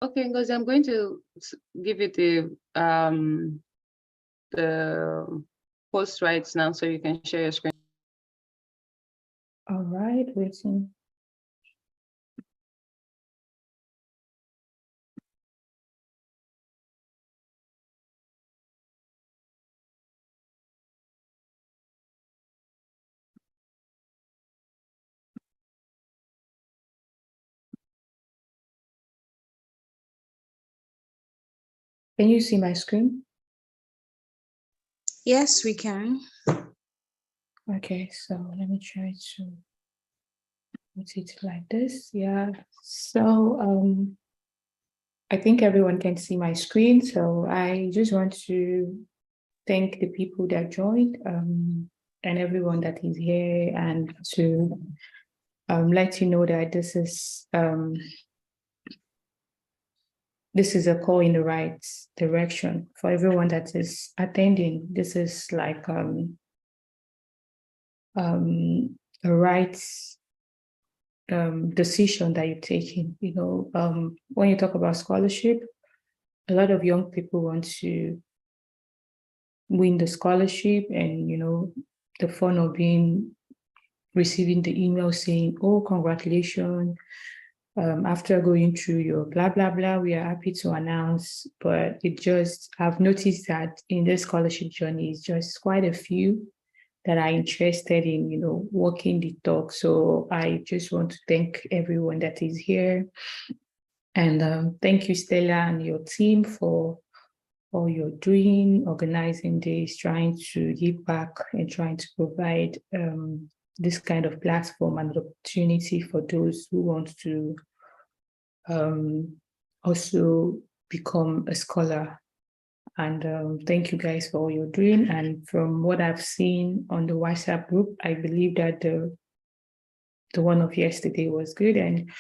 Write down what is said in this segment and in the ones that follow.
Okay, Ngozi, I'm going to give you the post rights now so you can share your screen. All right, waiting. Can you see my screen? Yes, we can. Okay, so let me try to put it like this. Yeah, so I think everyone can see my screen. So I just want to thank the people that joined and everyone that is here, and to let you know that this is a call in the right direction for everyone that is attending. This is like a right decision that you're taking. You know, when you talk about scholarship, a lot of young people want to win the scholarship, and you know, the fun of receiving the email saying, "Oh, congratulations! After going through your blah blah blah, we are happy to announce." But I've noticed that in this scholarship journey, it's just quite a few that are interested in, you know, walking the talk. So I just want to thank everyone that is here. And thank you, Stella, and your team for all you're doing, organizing this, trying to give back and trying to provide this kind of platform and opportunity for those who want to also become a scholar. And thank you guys for all you're doing. And from what I've seen on the WhatsApp group, I believe that the one of yesterday was good. And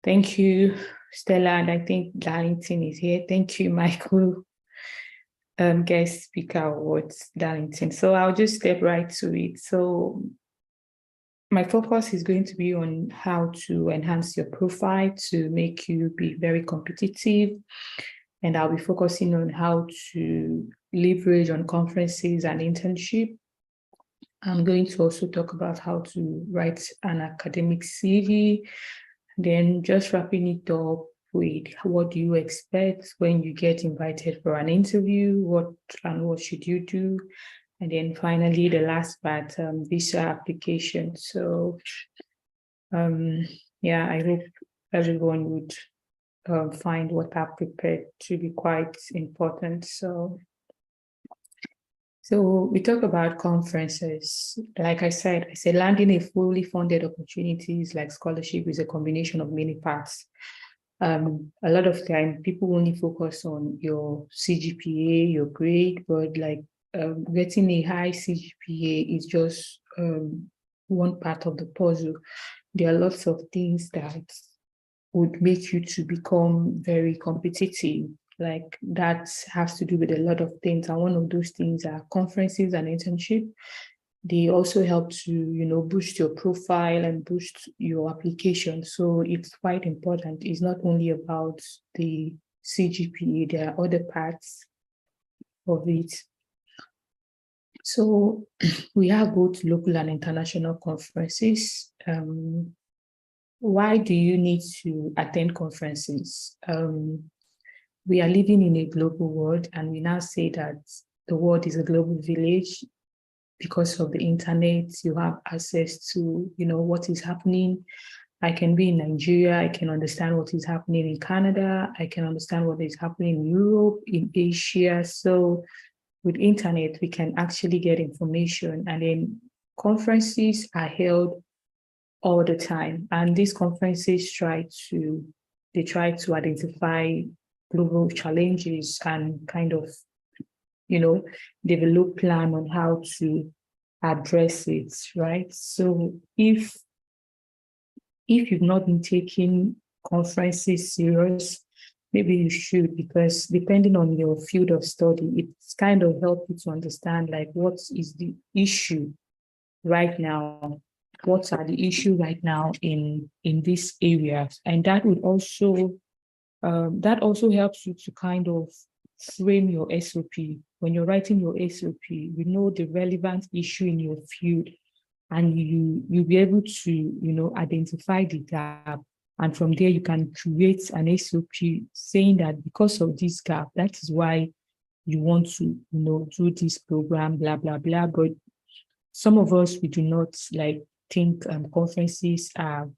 thank you, Stella, and I think Darlington is here. Thank you, Michael, guest speaker awards, Darlington. So I'll just step right to it. So my focus is going to be on how to enhance your profile to make you be very competitive. And I'll be focusing on how to leverage on conferences and internship. I'm going to also talk about how to write an academic CV, then just wrapping it up with what do you expect when you get invited for an interview, what should you do, and then finally the last part, visa application. So yeah, I hope everyone would find what I've prepared to be quite important. So we talk about conferences. Like I said, landing a fully funded opportunities like scholarship is a combination of many parts. A lot of time people only focus on your CGPA, your grade, but like getting a high CGPA is just one part of the puzzle. There are lots of things that would make you to become very competitive. Like that has to do with a lot of things. And one of those things are conferences and internship. They also help to, you know, boost your profile and boost your application. So it's quite important. It's not only about the CGPA, there are other parts of it. So we have both local and international conferences. Why do you need to attend conferences? We are living in a global world, and we now say that the world is a global village. Because of the internet, you have access to, you know, what is happening. I can be in Nigeria, I can understand what is happening in Canada, I can understand what is happening in Europe, in Asia. So with internet, we can actually get information, and then conferences are held all the time. And these conferences try to identify global challenges and kind of, you know, develop plan on how to address it, right? So if you've not been taking conferences serious, maybe you should, because depending on your field of study, it's kind of help you to understand like what is the issue right now, what are the issues right now in these areas, and that would also That also helps you to kind of frame your SOP. When you're writing your SOP, you know the relevant issue in your field, and you'll be able to, identify the gap. And from there, you can create an SOP saying that because of this gap, that is why you want to, do this program, blah, blah, blah. But some of us, we do not think conferences are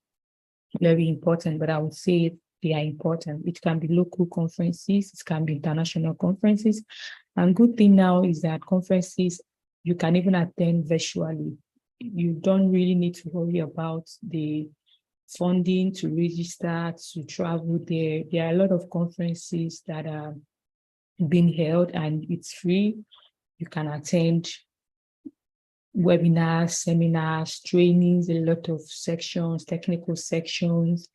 very important, but I would say they are important. It can be local conferences, it can be international conferences. And good thing now is that conferences, you can even attend virtually. You don't really need to worry about the funding to register, to travel there. There are a lot of conferences that are being held and it's free. You can attend webinars, seminars, trainings, a lot of sections, technical sections.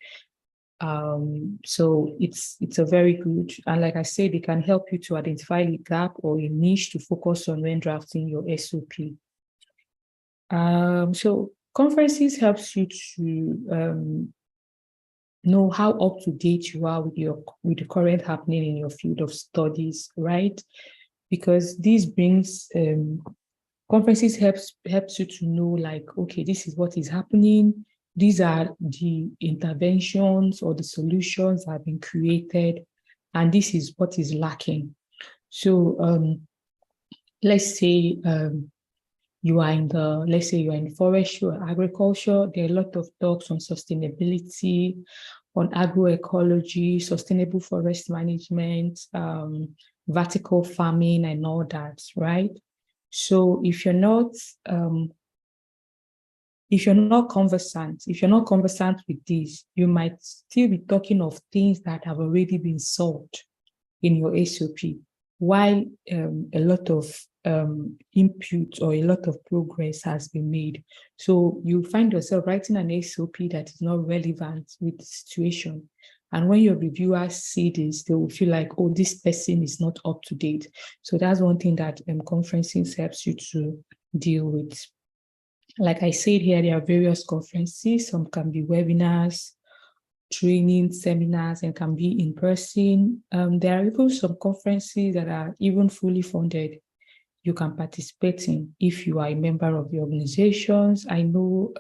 So it's a very good, and like I said, it can help you to identify a gap or a niche to focus on when drafting your SOP. So conferences helps you to know how up to date you are with the current happening in your field of studies, right? Because this brings conferences helps you to know, okay, this is what is happening. These are the interventions or the solutions that have been created, and this is what is lacking. So let's say you are in forestry or agriculture. There are a lot of talks on sustainability, on agroecology, sustainable forest management, vertical farming, and all that, right? So if you're not conversant with this, you might still be talking of things that have already been solved in your SOP, while a lot of input or a lot of progress has been made. So you find yourself writing an SOP that is not relevant with the situation. And when your reviewers see this, they will feel like, oh, this person is not up to date. So that's one thing that conferences helps you to deal with. Like I said here, there are various conferences. Some can be webinars, training, seminars, and can be in person. There are even some conferences that are even fully funded. You can participate in if you are a member of the organizations. I know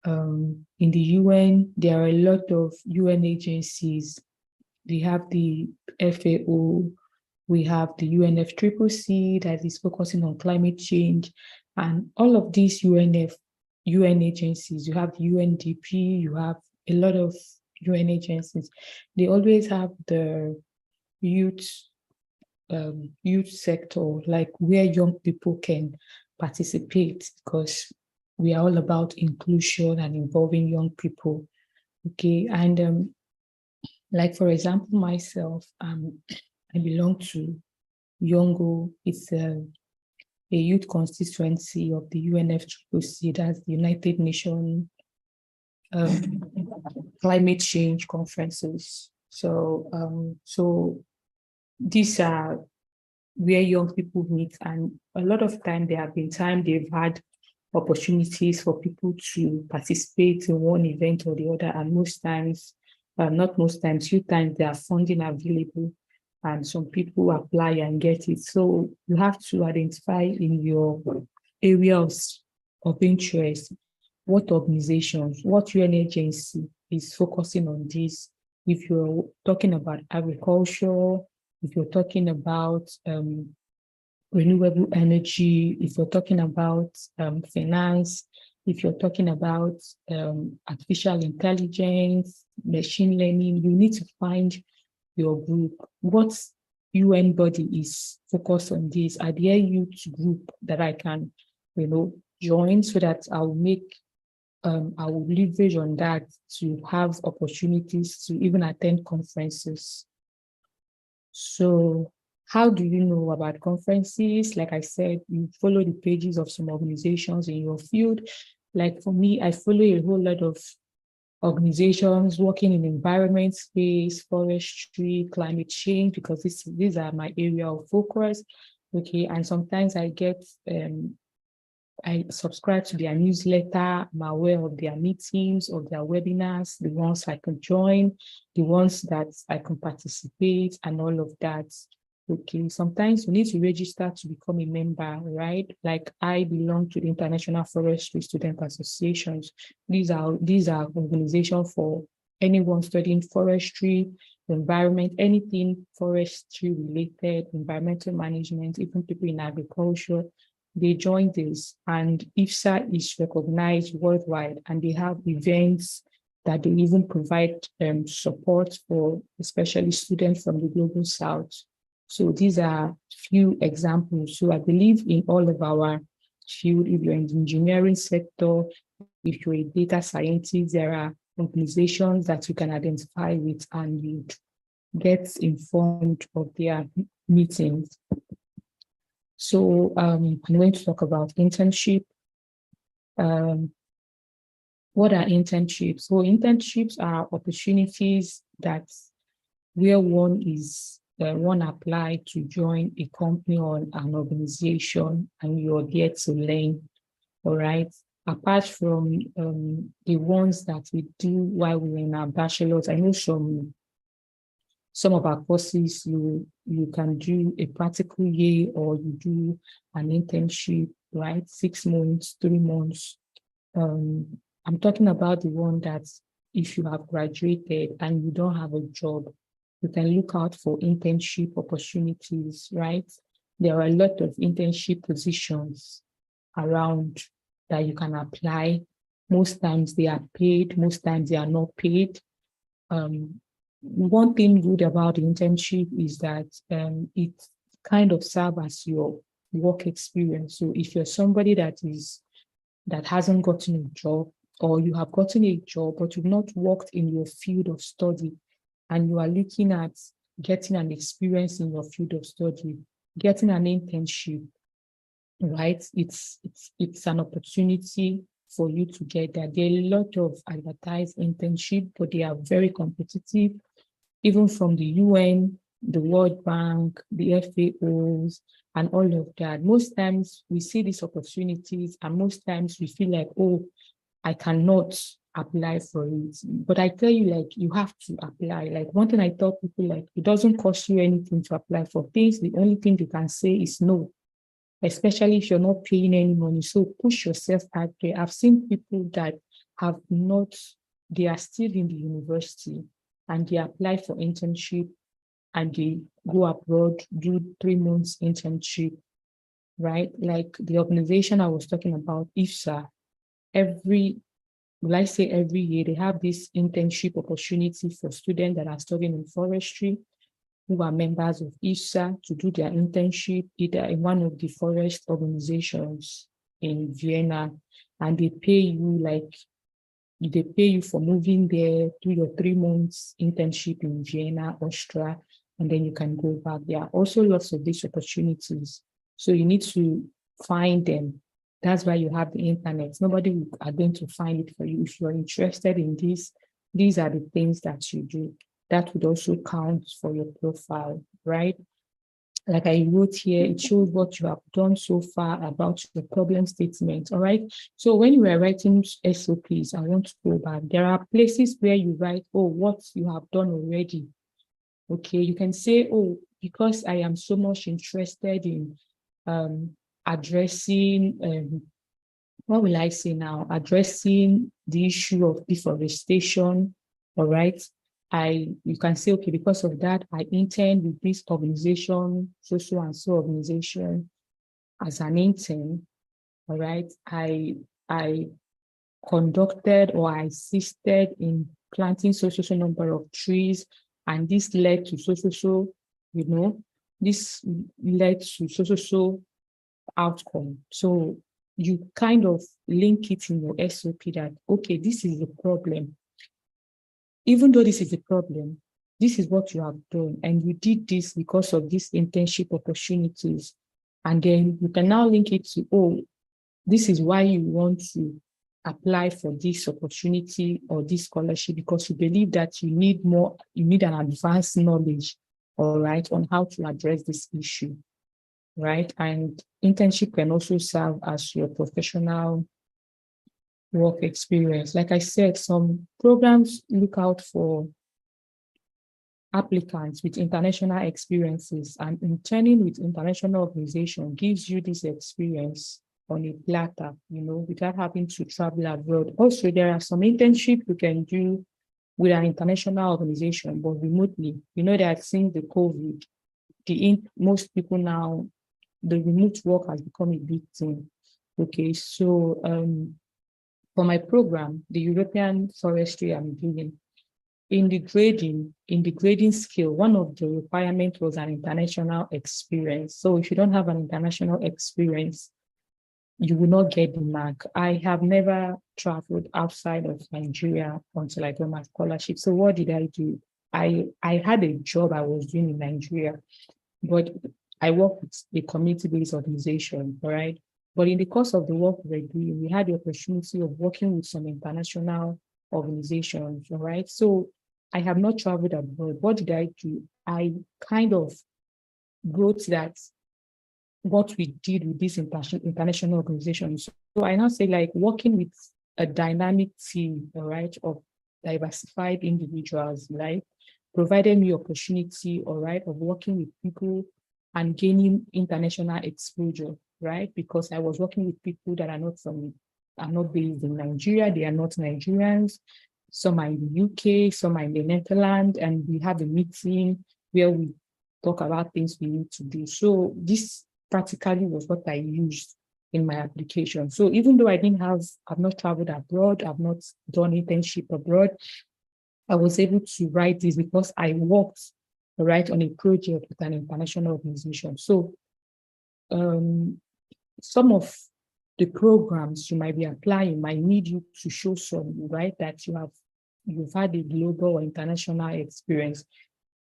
in the UN, there are a lot of UN agencies. We have the FAO, we have the UNFCCC that is focusing on climate change, and all of these UN agencies. You have the UNDP, you have a lot of UN agencies. They always have the youth sector, like where young people can participate, because we are all about inclusion and involving young people. Okay, and like for example, myself, I belong to Yongo. It's a youth constituency of the UNFCCC, that's the United Nations Climate Change Conferences. So these are where young people meet, and a lot of time there have been time they've had opportunities for people to participate in one event or the other, and most times, not most times, few times there are funding available, and some people apply and get it. So you have to identify in your areas of interest what organizations, what UN agency is focusing on this. If you're talking about agriculture, if you're talking about renewable energy, if you're talking about finance, if you're talking about artificial intelligence, machine learning, you need to find your group. What UN body is focused on this? Are there youth group that I can, join, so that I will leverage on that to have opportunities to even attend conferences. So how do you know about conferences? Like I said, you follow the pages of some organizations in your field. Like for me, I follow a whole lot of organizations working in environment space, forestry, climate change, because these are my area of focus. Okay, and sometimes I get I subscribe to their newsletter. I'm aware of their meetings, of their webinars, the ones I can join, the ones that I can participate, and all of that. Okay, sometimes we need to register to become a member, right? Like I belong to the International Forestry Student Associations. These are organizations for anyone studying forestry, environment, anything forestry related, environmental management, even people in agriculture. They join this, and IFSA is recognized worldwide, and they have events that they even provide support for, especially students from the global south. So these are few examples. So I believe in all of our field, if you're in the engineering sector, if you're a data scientist, there are organizations that you can identify with and you get informed of their meetings. So I'm going to talk about internship. What are internships? So internships are opportunities that where one apply to join a company or an organization, and you're there to learn, all right? Apart from the ones that we do while we're in our bachelor's, I know some of our courses, you can do a practical year or you do an internship, right? 6 months, 3 months. I'm talking about the one that if you have graduated and you don't have a job, you can look out for internship opportunities, right? There are a lot of internship positions around that you can apply. Most times they are paid, most times they are not paid. One thing good about the internship is that it kind of serves as your work experience. So if you're somebody that hasn't gotten a job, or you have gotten a job, but you've not worked in your field of study, and you are looking at getting an experience in your field of study, getting an internship, right? It's an opportunity for you to get that. There are a lot of advertised internship, but they are very competitive, even from the UN, the World Bank, the FAOs, and all of that. Most times we see these opportunities, and most times we feel like, oh, I cannot apply for it. But I tell you, like, you have to apply. Like, one thing I tell people, like, it doesn't cost you anything to apply for things. The only thing you can say is no, especially if you're not paying any money. So push yourself out there. I've seen people that they are still in the university and they apply for internship and they go abroad, do 3 months internship, right? Like the organization I was talking about, IFSA, every year, they have this internship opportunity for students that are studying in forestry who are members of IFSA to do their internship either in one of the forest organizations in Vienna, and they pay you for moving there, do your 3 months internship in Vienna, Austria, and then you can go back. There are also lots of these opportunities. So you need to find them. That's why you are the internet. Nobody are going to find it for you. If you're interested in this, these are the things that you do. That would also count for your profile, right? Like I wrote here, it shows what you have done so far about your problem statement, all right? So when you were writing SOPs, I want to go back. There are places where you write, oh, what you have done already. Okay, you can say, oh, because I am so much interested in addressing, what will I say now? Addressing the issue of deforestation, all right? You can say, okay, because of that, I intern with this organization, so organization, as an intern, all right? I conducted or I assisted in planting so number of trees, and this led to this led to so outcome. So you kind of link it in your SOP that, okay, this is the problem. Even though this is a problem, this is what you have done, and you did this because of these internship opportunities. And then you can now link it to, oh, this is why you want to apply for this opportunity or this scholarship, because you believe that you need an advanced knowledge, all right, on how to address this issue. right? And internship can also serve as your professional work experience. Like I said, some programs look out for applicants with international experiences, and interning with international organization gives you this experience on a platter, without having to travel abroad. Also, there are some internships you can do with an international organization, but remotely. That since the COVID, most people now, the remote work has become a big thing. Okay, so for my program, the European forestry I'm doing, in the grading scale, one of the requirements was an international experience. So if you don't have an international experience, you will not get the mark. I have never traveled outside of Nigeria until I got my scholarship. So what did I do? I had a job I was doing in Nigeria, but I work with a community-based organization, all right? But in the course of the work we're doing, we had the opportunity of working with some international organizations, all right? So I have not traveled abroad. What did I do? I kind of wrote that what we did with these international organizations. So I now say, like, working with a dynamic team, all right, of diversified individuals, right, provided me opportunity, all right, of working with people and gaining international exposure, right? Because I was working with people that are not based in Nigeria, they are not Nigerians. Some are in the UK, some are in the Netherlands, and we have a meeting where we talk about things we need to do. So this practically was what I used in my application. So even though I've not traveled abroad, I've not done internship abroad, I was able to write this because I worked, right, on a project with an international organization. So some of the programs you might be applying might need you to show some, right, that you've had a global or international experience.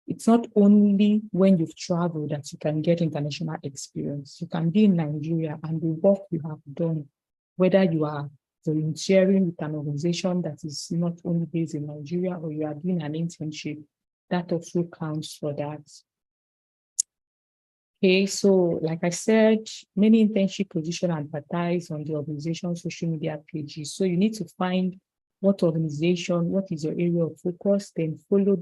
It's not only when you've traveled that you can get international experience. You can be in Nigeria and the work you have done, whether you are volunteering with an organization that is not only based in Nigeria or you are doing an internship, that also counts for that. Okay, so like I said, many internship positions advertise on the organization's social media pages. So you need to find what organization, what is your area of focus, then follow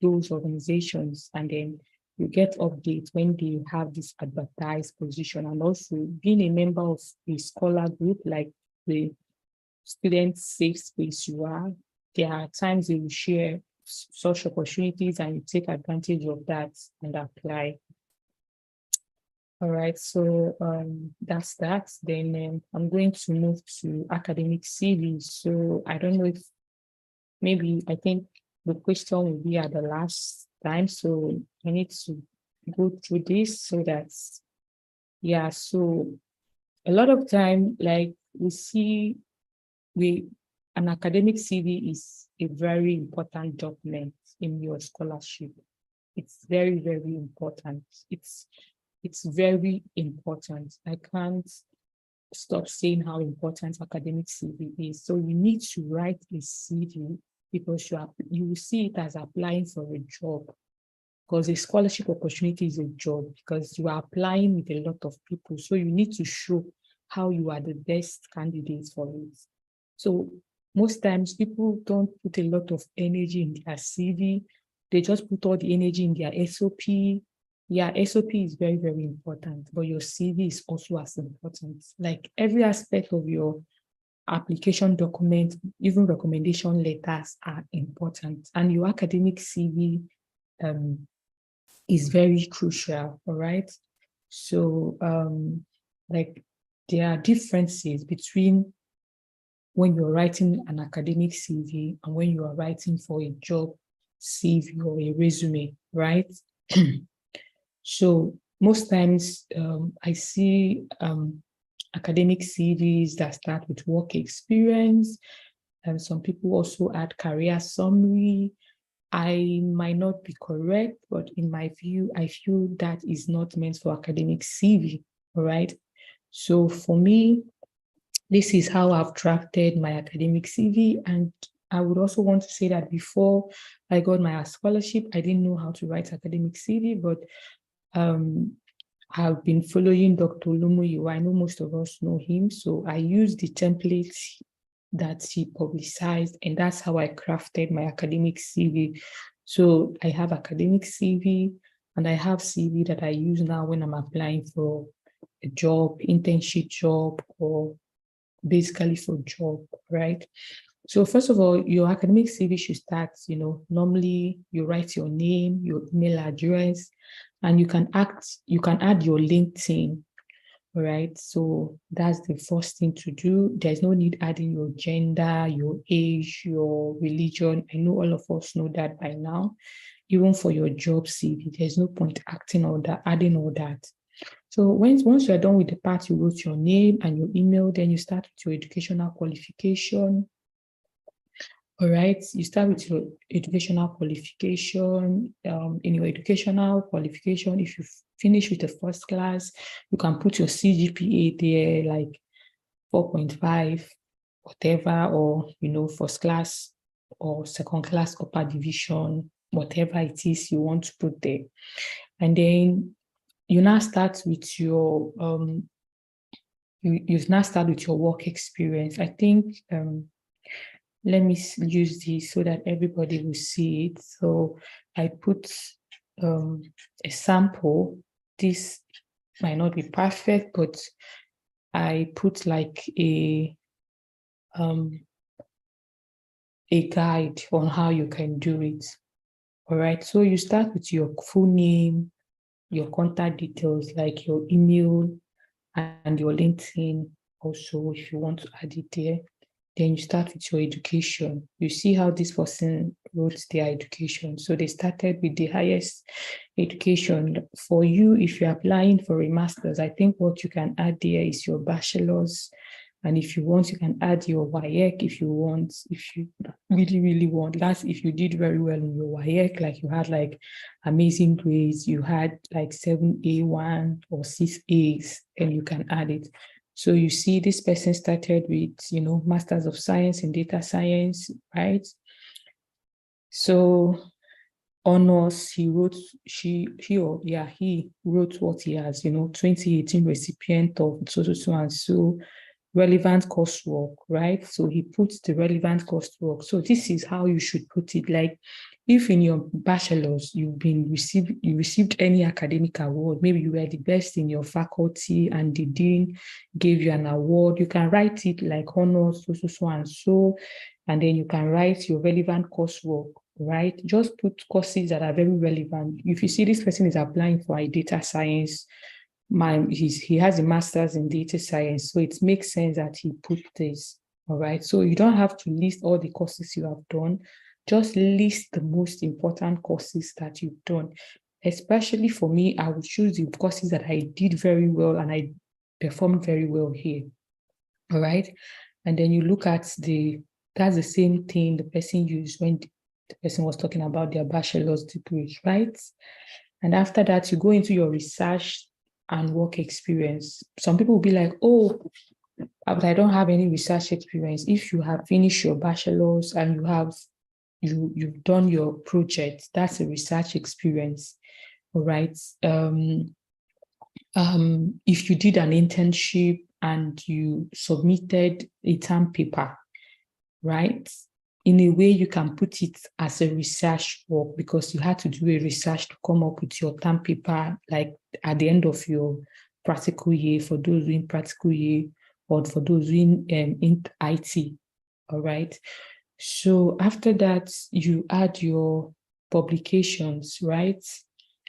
those organizations, and then you get updates when they have this advertised position. And also being a member of a scholar group like the student safe space you are, there are times they will share such opportunities and you take advantage of that and apply. All right, so that's that. Then I'm going to move to academic CV. So I don't know if I think the question will be at the last time. So I need to go through this so that, yeah, so a lot of time, like we see, an academic CV is a very important document in your scholarship. It's very, very important. It's very important. I can't stop saying how important academic CV is. So you need to write a CV because you will see it as applying for a job, because a scholarship opportunity is a job because you are applying with a lot of people. So you need to show how you are the best candidate for it. So most times people don't put a lot of energy in their CV. They just put all the energy in their SOP. Yeah, SOP is very, very important, but your CV is also as important. Like every aspect of your application document, even recommendation letters are important. And your academic CV is very crucial, all right? So like there are differences between when you're writing an academic CV and when you are writing for a job CV or a resume, right? So most times I see academic CVs that start with work experience, and some people also add career summary. I might not be correct, but in my view, I feel that is not meant for academic CV, all right? So for me, this is how I've drafted my academic CV. And I would also want to say that before I got my scholarship, I didn't know how to write academic CV, but I've been following Dr. Oluwaseunnla. I know most of us know him. So I used the templates that he publicized, and that's how I crafted my academic CV. So I have academic CV, and I have CV that I use now when I'm applying for a job, internship job, or basically for job, right? So first of all, your academic CV should start, normally you write your name, your email address, and you can add your LinkedIn, all right? So that's the first thing to do. There's no need adding your gender, your age, your religion. I know all of us know that by now. Even for your job CV, there's no point adding all that. So once you're done with the part, you wrote your name and your email, then you start with your educational qualification. All right, you start with your educational qualification. In your educational qualification, if you finish with the first class, you can put your CGPA there, like 4.5, whatever, or, first class or second class, upper division, whatever it is you want to put there. And then you now start with your, you now start with your work experience. I think, let me use this so that everybody will see it. So I put a sample. This might not be perfect, but I put like a guide on how you can do it. All right. So you start with your full name, your contact details, like your email and your LinkedIn also, if you want to add it there. Then you start with your education. You see how this person wrote their education. So they started with the highest education. For you, if you're applying for a master's, I think what you can add there is your bachelor's. And if you want, you can add your WAEC if you want, if you really, really want. That's if you did very well in your WAEC, like you had like amazing grades, you had like 7A1 or 6As, and you can add it. So you see this person started with, Masters of Science in Data Science, right? So honors, he wrote what he has, 2018 recipient of so and so relevant coursework, right? So he puts the relevant coursework. So this is how you should put it. Like if in your bachelor's you received any academic award, maybe you were the best in your faculty and the dean gave you an award, you can write it like honors so and so, and then you can write your relevant coursework, right? Just put courses that are very relevant. If you see this person is applying for a data science, he has a master's in data science, so it makes sense that he put this. All right, so you don't have to list all the courses you have done, just list the most important courses that you've done. Especially for me, I would choose the courses that I did very well and I performed very well here. All right, and then you look at that's the same thing the person used when the person was talking about their bachelor's degree, right? And after that, you go into your research and work experience. Some people will be like, oh, but I don't have any research experience. If you have finished your bachelor's and you've done your project, that's a research experience, all right? If you did an internship and you submitted a term paper, right? In a way, you can put it as a research work because you had to do a research to come up with your term paper, like at the end of your practical year, for those doing practical year or for those doing in IT, all right? So after that, you add your publications, right?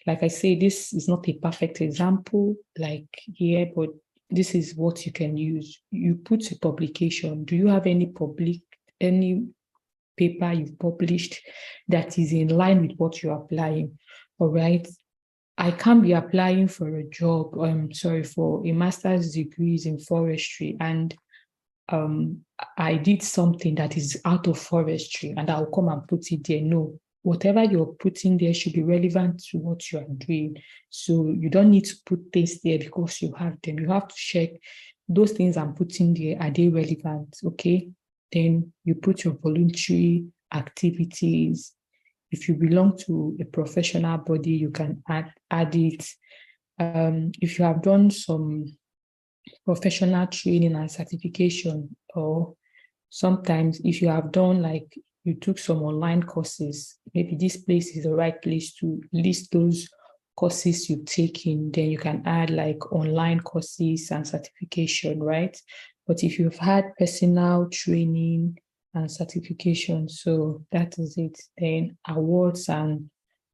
Like I say, this is not a perfect example like here, but this is what you can use. You put a publication. Do you have any paper you've published that is in line with what you're applying? All right. I can't be applying for a job, for a master's degree in forestry, and I did something that is out of forestry and I'll come and put it there. No, whatever you're putting there should be relevant to what you are doing. So you don't need to put things there because you have them. You have to check those things I'm putting there, are they relevant? Okay. Then you put your voluntary activities. If you belong to a professional body, you can add it. if you have done some professional training and certification, or sometimes if you have done like you took some online courses, maybe this place is the right place to list those courses you've taken, then you can add like online courses and certification, right? But if you've had personal training and certification, so that is it. Then awards and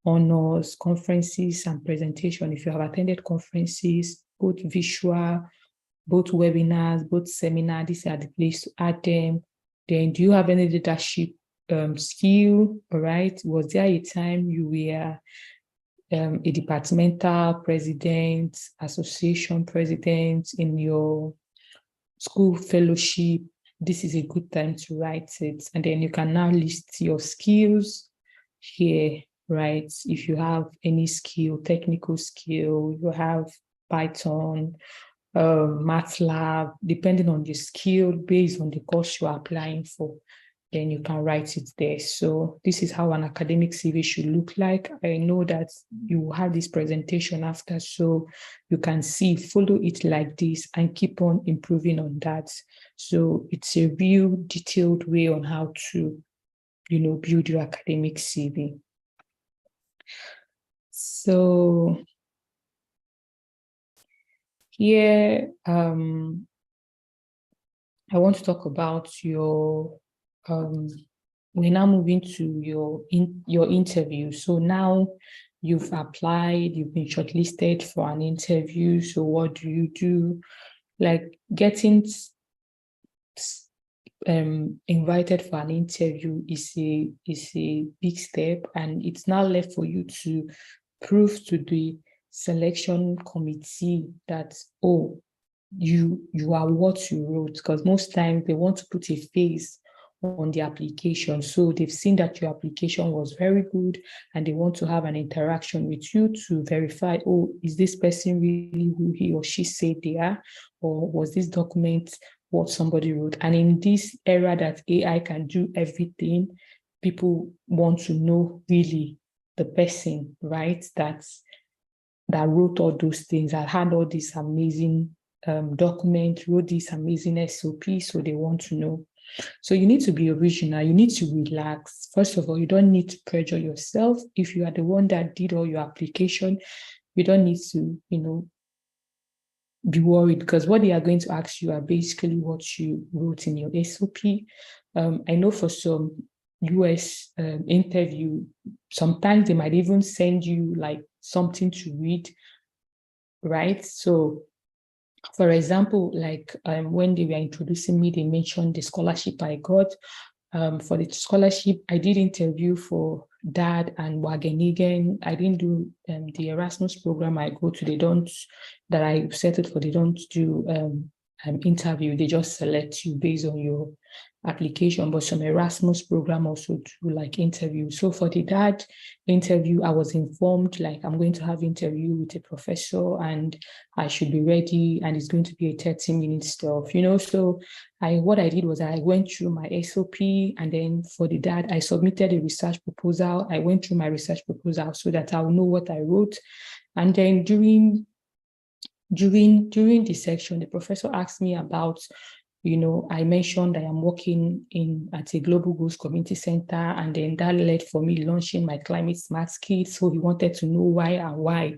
honors, conferences and presentation. If you have attended conferences, both visual, both webinars, both seminars, these are the place to add them. Then do you have any leadership skill? All right. Was there a time you were a departmental president, association president in your school fellowship? This is a good time to write it. And then you can now list your skills here, right? If you have any skill, technical skill, you have Python, MATLAB, depending on the skill, based on the course you are applying for, then you can write it there. So this is how an academic CV should look like. I know that you will have this presentation after, so you can see, follow it like this and keep on improving on that. So it's a real detailed way on how to, build your academic CV. So here, I want to talk about your, we're now moving to your interview. So now you've applied, you've been shortlisted for an interview. So what do you do? Like getting invited for an interview is a big step, and it's now left for you to prove to the selection committee that, oh, you are what you wrote, because most times they want to put a face on the application. So they've seen that your application was very good and they want to have an interaction with you to verify, oh, is this person really who he or she said they are, or was this document what somebody wrote? And in this era that AI can do everything, people want to know really the person, right? That wrote all those things, that had all these amazing documents, wrote this amazing SOP, so they want to know. So you need to be original, you need to relax. First of all, you don't need to pressure yourself. If you are the one that did all your application, you don't need to, be worried, because what they are going to ask you are basically what you wrote in your SOP. I know for some US interview, sometimes they might even send you like something to read, right? So for example, like when they were introducing me, they mentioned the scholarship I got. For the scholarship, I did interview for DAD and Wageningen. I didn't do the Erasmus program I go to. That I settled for, they don't do interview. They just select you based on your application. But some Erasmus program also do like interview. So for the DAD interview, I was informed like I'm going to have interview with a professor and I should be ready, and it's going to be a 30-minute stuff, So what I did was I went through my SOP, and then for the DAD, I submitted a research proposal. I went through my research proposal so that I'll know what I wrote. And then during the section, the professor asked me about, I mentioned I am working at a global goals community center, and then that led for me launching my climate smart kit. So he wanted to know why and why.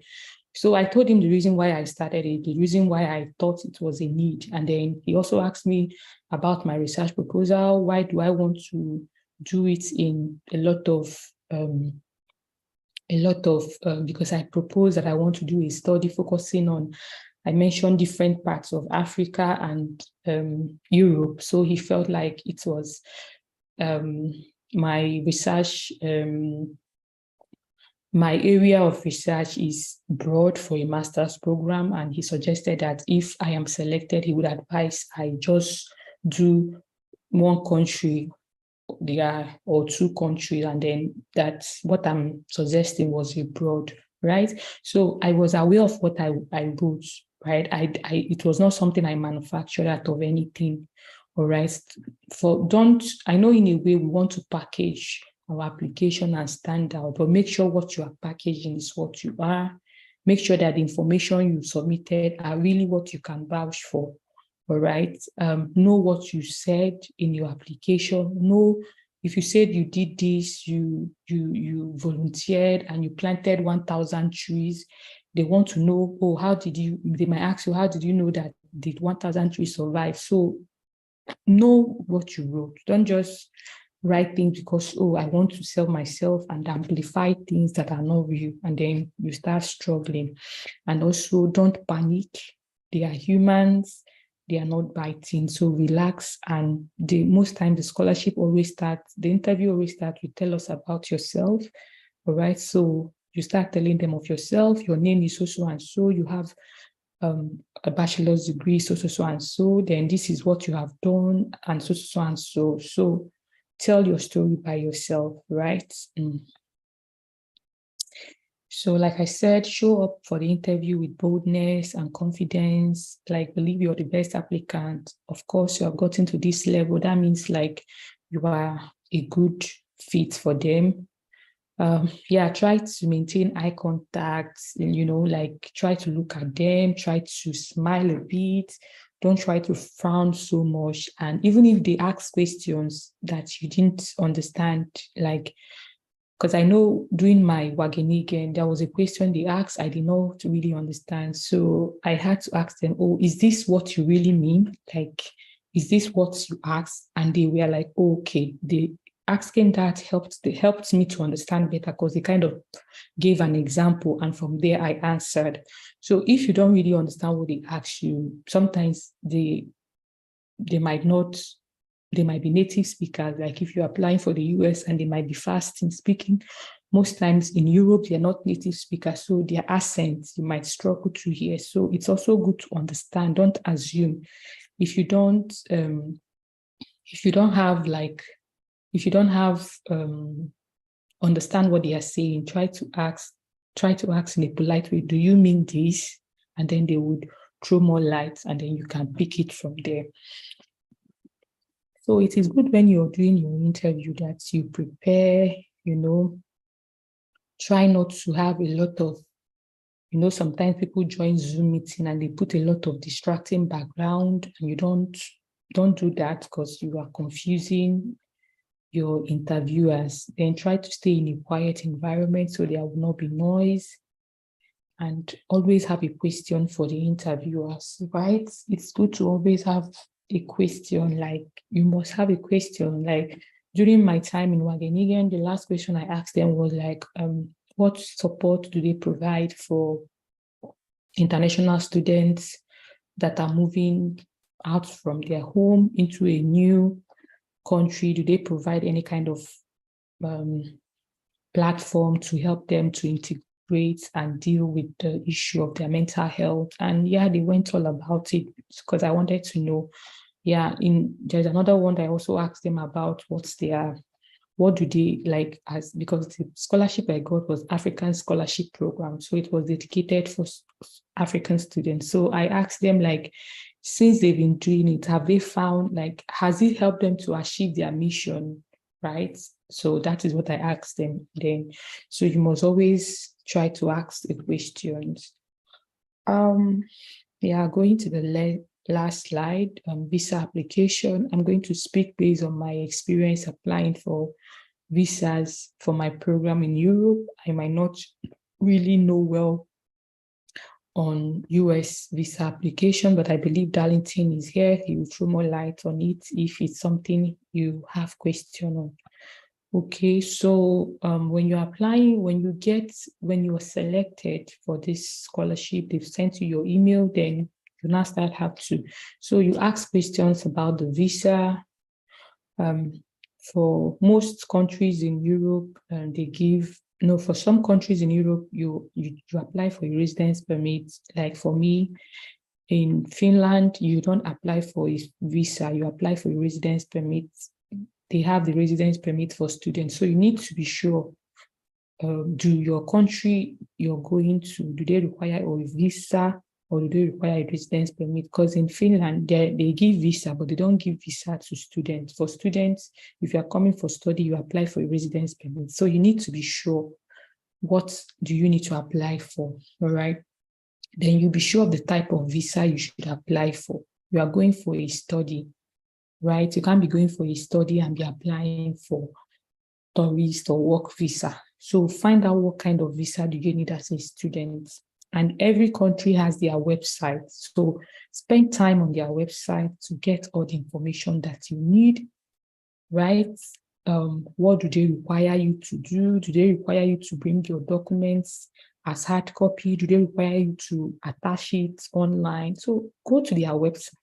So I told him the reason why I started it, the reason why I thought it was a need. And then he also asked me about my research proposal. Why do I want to do it in a lot of because I proposed that I want to do a study focusing on, I mentioned different parts of Africa and Europe. So he felt like it was my research, my area of research is broad for a master's program. And he suggested that if I am selected, he would advise I just do one country or two countries, and then that's what I'm suggesting was a broad, right? So I was aware of what I wrote, right? It was not something I manufactured out of anything, all right? I know in a way we want to package our application and stand out, but make sure what you are packaging is what you are, Make sure that the information you submitted are really what you can vouch for. All right. Know what you said in your application. Know if you said you did this, you volunteered and you planted 1,000 trees. They want to know, oh, how did you? They might ask you, how did you know that the 1,000 trees survived? So know what you wrote. Don't just write things because, oh, I want to sell myself and amplify things that are not real. And then you start struggling. And also don't panic. They are humans. They are not biting. So relax. And most times the scholarship always starts, the interview always starts with tell us about yourself. All right. So you start telling them of yourself. Your name is so and so. You have a bachelor's degree, so and so. Then this is what you have done, and so and so. So tell your story by yourself, right? So like I said, show up for the interview with boldness and confidence, like believe you're the best applicant. Of course, you have gotten to this level. That means like you are a good fit for them. Try to maintain eye contact, like try to look at them, try to smile a bit. Don't try to frown so much. And even if they ask questions that you didn't understand, like, because I know during my Wageningen, there was a question they asked, I did not really understand. So I had to ask them, oh, is this what you really mean? Like, is this what you asked? And they were like, oh, okay. Asking that helped me to understand better because they kind of gave an example. And from there, I answered. So if you don't really understand what they ask you, sometimes they might be native speakers. Like if you're applying for the US and they might be fast in speaking, most times in Europe, they're not native speakers. So their accents, you might struggle to hear. So it's also good to understand. Don't assume. If you don't understand what they are saying, try to ask in a polite way, do you mean this? And then they would throw more light and then you can pick it from there. So it is good when you're doing your interview that you prepare, try not to have a lot of, sometimes people join Zoom meeting and they put a lot of distracting background and you don't do that because you are confusing your interviewers. Then try to stay in a quiet environment so there will not be noise, and always have a question for the interviewers, right? It's good to always have a question. Like you must have a question. Like during my time in Wageningen, the last question I asked them was like, what support do they provide for international students that are moving out from their home into a new country? Do they provide any kind of platform to help them to integrate and deal with the issue of their mental health? And they went all about it because I wanted to know. There's another one that I also asked them about what do they like, because the scholarship I got was African scholarship program. So it was dedicated for African students. So I asked them, like, since they've been doing it, have they found, like, has it helped them to achieve their mission, right? So that is what I asked them then. So you must always try to ask the questions. Going to the last slide, visa application. I'm going to speak based on my experience applying for visas for my program in Europe. I might not really know well on US visa application, but I believe Darlington is here. He will throw more light on it if it's something you have question on. Okay, so when you're applying, when you are selected for this scholarship, they've sent you your email, then you now start so you ask questions about the visa. For most countries in Europe, for some countries in Europe, you apply for a residence permit. Like for me, in Finland, you don't apply for a visa, you apply for a residence permit. They have the residence permit for students. So you need to be sure, do your country you're going to, do they require a visa or do they require a residence permit? Because in Finland, they give visa, but they don't give visa to students. For students, if you're coming for study, you apply for a residence permit. So you need to be sure what do you need to apply for, all right? Then you'll be sure of the type of visa you should apply for. You are going for a study, right? You can't be going for a study and be applying for tourist or work visa. So find out what kind of visa do you need as a student. And every country has their website. So spend time on their website to get all the information that you need, right? What do they require you to do? Do they require you to bring your documents as hard copy? Do they require you to attach it online? So go to their website.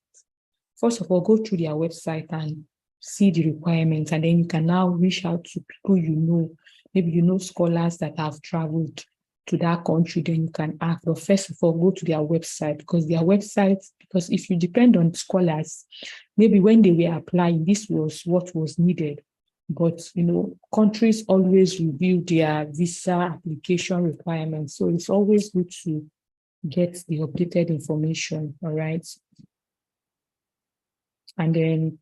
First of all, go through their website and see the requirements, and then you can now reach out to people you know. Maybe you know scholars that have traveled to that country, then you can ask. But first of all, go to their website, because if you depend on scholars, maybe when they were applying, this was what was needed. But, countries always review their visa application requirements. So it's always good to get the updated information, all right? And then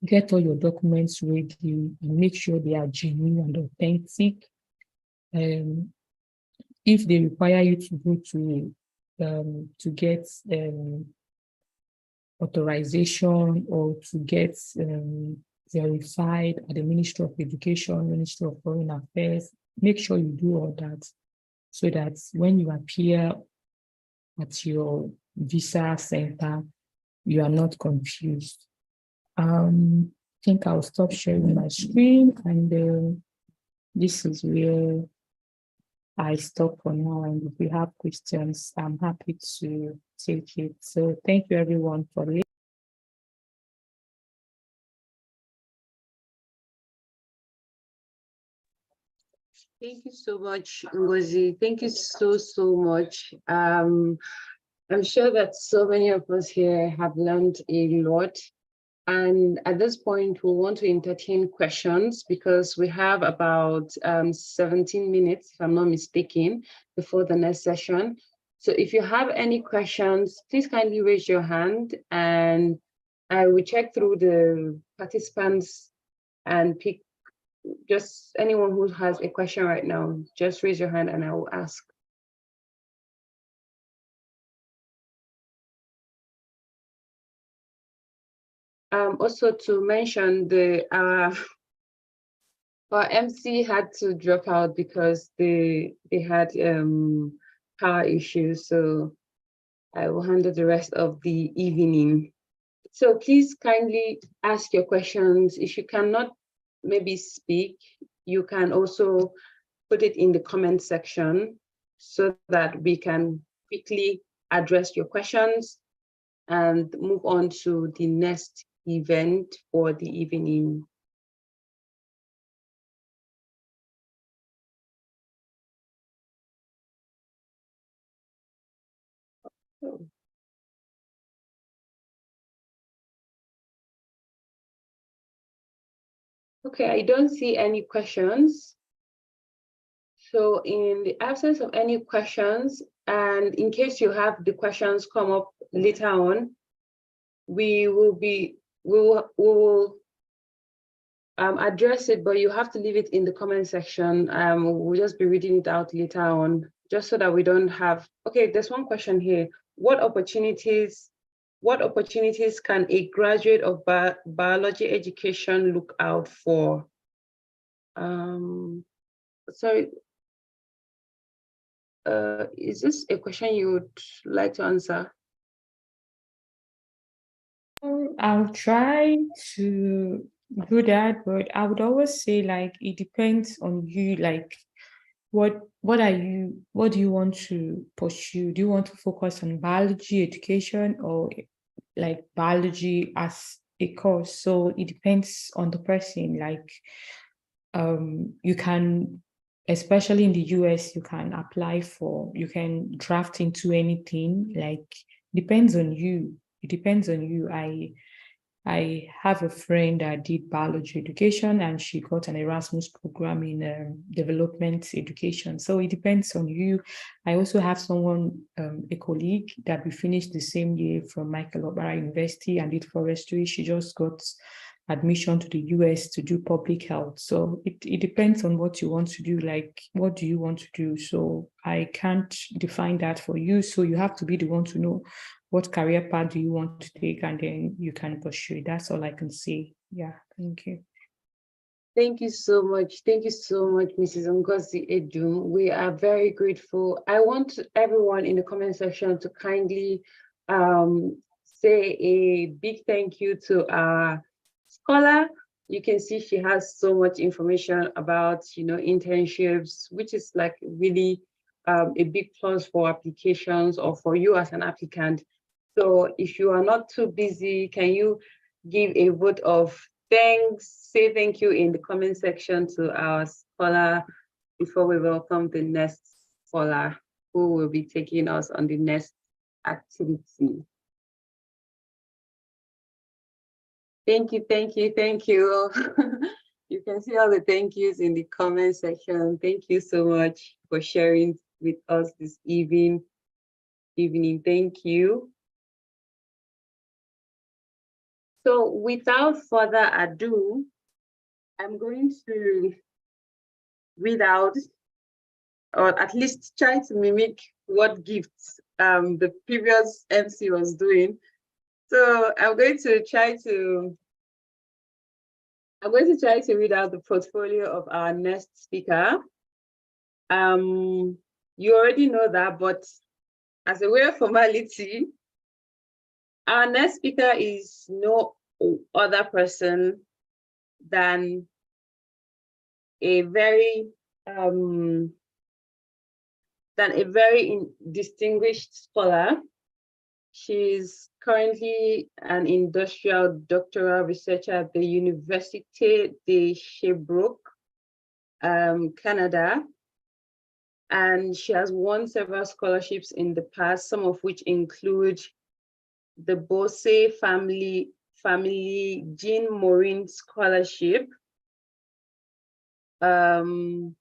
get all your documents ready and make sure they are genuine and authentic. If they require you to go to get authorization or to get verified at the Ministry of Education, Ministry of Foreign Affairs, make sure you do all that so that when you appear at your visa center, you are not confused. I think I'll stop sharing my screen, and this is where I stop for now. And if you have questions, I'm happy to take it. So thank you everyone for listening. Thank you so much, Ngozi. Thank you so much. I'm sure that so many of us here have learned a lot. And at this point, we want to entertain questions because we have about 17 minutes, if I'm not mistaken, before the next session. So if you have any questions, please kindly raise your hand and I will check through the participants and pick just anyone who has a question right now. Just raise your hand and I will ask. Also to mention, our MC had to drop out because they had power issues. So I will handle the rest of the evening. So please kindly ask your questions. If you cannot maybe speak, you can also put it in the comment section so that we can quickly address your questions and move on to the next event for the evening. Okay, I don't see any questions. So in the absence of any questions, and in case you have the questions come up later on, we will address it, but you have to leave it in the comment section. We'll just be reading it out later on, just so that we don't have, okay, there's one question here. What opportunities can a graduate of biology education look out for? Sorry, is this a question you would like to answer? I'll try to do that, but I would always say, like, it depends on you. Like, what do you want to pursue? Do you want to focus on biology education or like biology as a course? So it depends on the person. Like, you can, especially in the US, you can you can draft into anything. Like, depends on you. It depends on you. I have a friend that did biology education and she got an Erasmus program in development education. So it depends on you. I also have someone, a colleague that we finished the same year from Michael Obara University and did forestry. She just got admission to the US to do public health. So it depends on what you want to do, like what do you want to do? So I can't define that for you. So you have to be the one to know what career path do you want to take, and then you can pursue it. That's all I can say. Yeah, thank you. Thank you so much. Thank you so much, Mrs. Ngozi Edum. We are very grateful. I want everyone in the comment section to kindly say a big thank you to our scholar. You can see she has so much information about, internships, which is like really a big plus for applications or for you as an applicant. So if you are not too busy, can you give a vote of thanks, say thank you in the comment section to our scholar before we welcome the next scholar who will be taking us on the next activity. Thank you, thank you, thank you. You can see all the thank yous in the comment section. Thank you so much for sharing with us this evening. Thank you. So without further ado, I'm going to read out, or at least try to mimic what gifts the previous MC was doing. So I'm going to try to read out the portfolio of our next speaker. You already know that, but as a way of formality, our next speaker is no other person than a very distinguished scholar. She's currently an industrial doctoral researcher at the Université de Sherbrooke, Canada. And she has won several scholarships in the past, some of which include the Bosse Family Jean Morin Scholarship, the